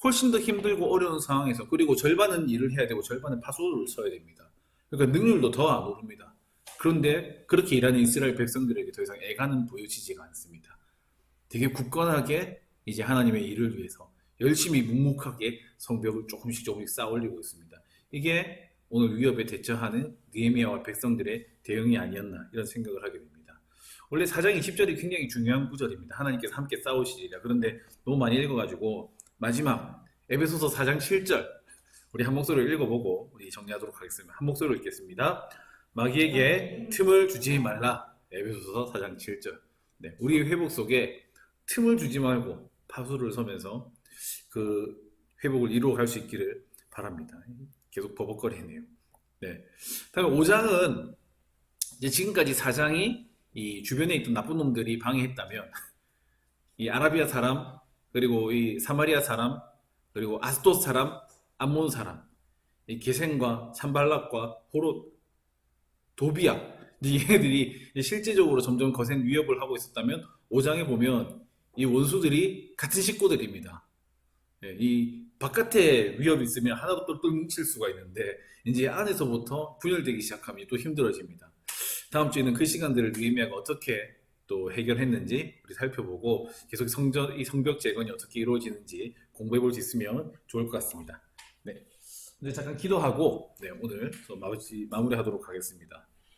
훨씬 더 힘들고 어려운 상황에서 그리고 절반은 일을 해야 되고 절반은 파수를 써야 됩니다. 그러니까 능률도 더 안 오릅니다. 그런데 그렇게 일하는 이스라엘 백성들에게 더 이상 애가는 보여지지가 않습니다. 되게 굳건하게 이제 하나님의 일을 위해서 열심히 묵묵하게 성벽을 조금씩 쌓아 올리고 있습니다. 이게 오늘 위협에 대처하는 느헤미야와 백성들의 대응이 아니었나 이런 생각을 하게 됩니다. 원래 4장 20절이 굉장히 중요한 구절입니다. 하나님께서 함께 싸우시리라. 그런데 너무 많이 읽어가지고 마지막 에베소서 4장 7절 우리 한 목소리로 읽어보고 우리 정리하도록 하겠습니다. 한 목소리로 읽겠습니다. 마귀에게 틈을 주지 말라. 에베소서 4장 7절. 네, 우리 회복 속에 틈을 주지 말고 파수를 서면서 그 회복을 이루어갈 수 있기를 바랍니다. 계속 버벅거리네요. 네. 다음에 5장은 이제 지금까지 4장이 이 주변에 있던 나쁜 놈들이 방해했다면 이 아라비아 사람 그리고 이 사마리아 사람 그리고 아스돗 사람 암몬 사람 이 게셈과 산발락과 호롯 도비아 얘네들이 실제적으로 점점 거센 위협을 하고 있었다면 5장에 보면 이 원수들이 같은 식구들입니다. 이 바깥에 위협이 있으면 하나도 똘똘 뭉칠 수가 있는데 이제 안에서부터 분열되기 시작하면 또 힘들어집니다. 다음 주에는 그 시간들을 느헤미야가 어떻게 또 해결했는지 우리 살펴보고 계속 이 성벽 재건이 어떻게 이루어지는지 공부해 볼 수 있으면 좋을 것 같습니다. 네, 이제 잠깐 기도하고 오늘 마무리하도록 하겠습니다.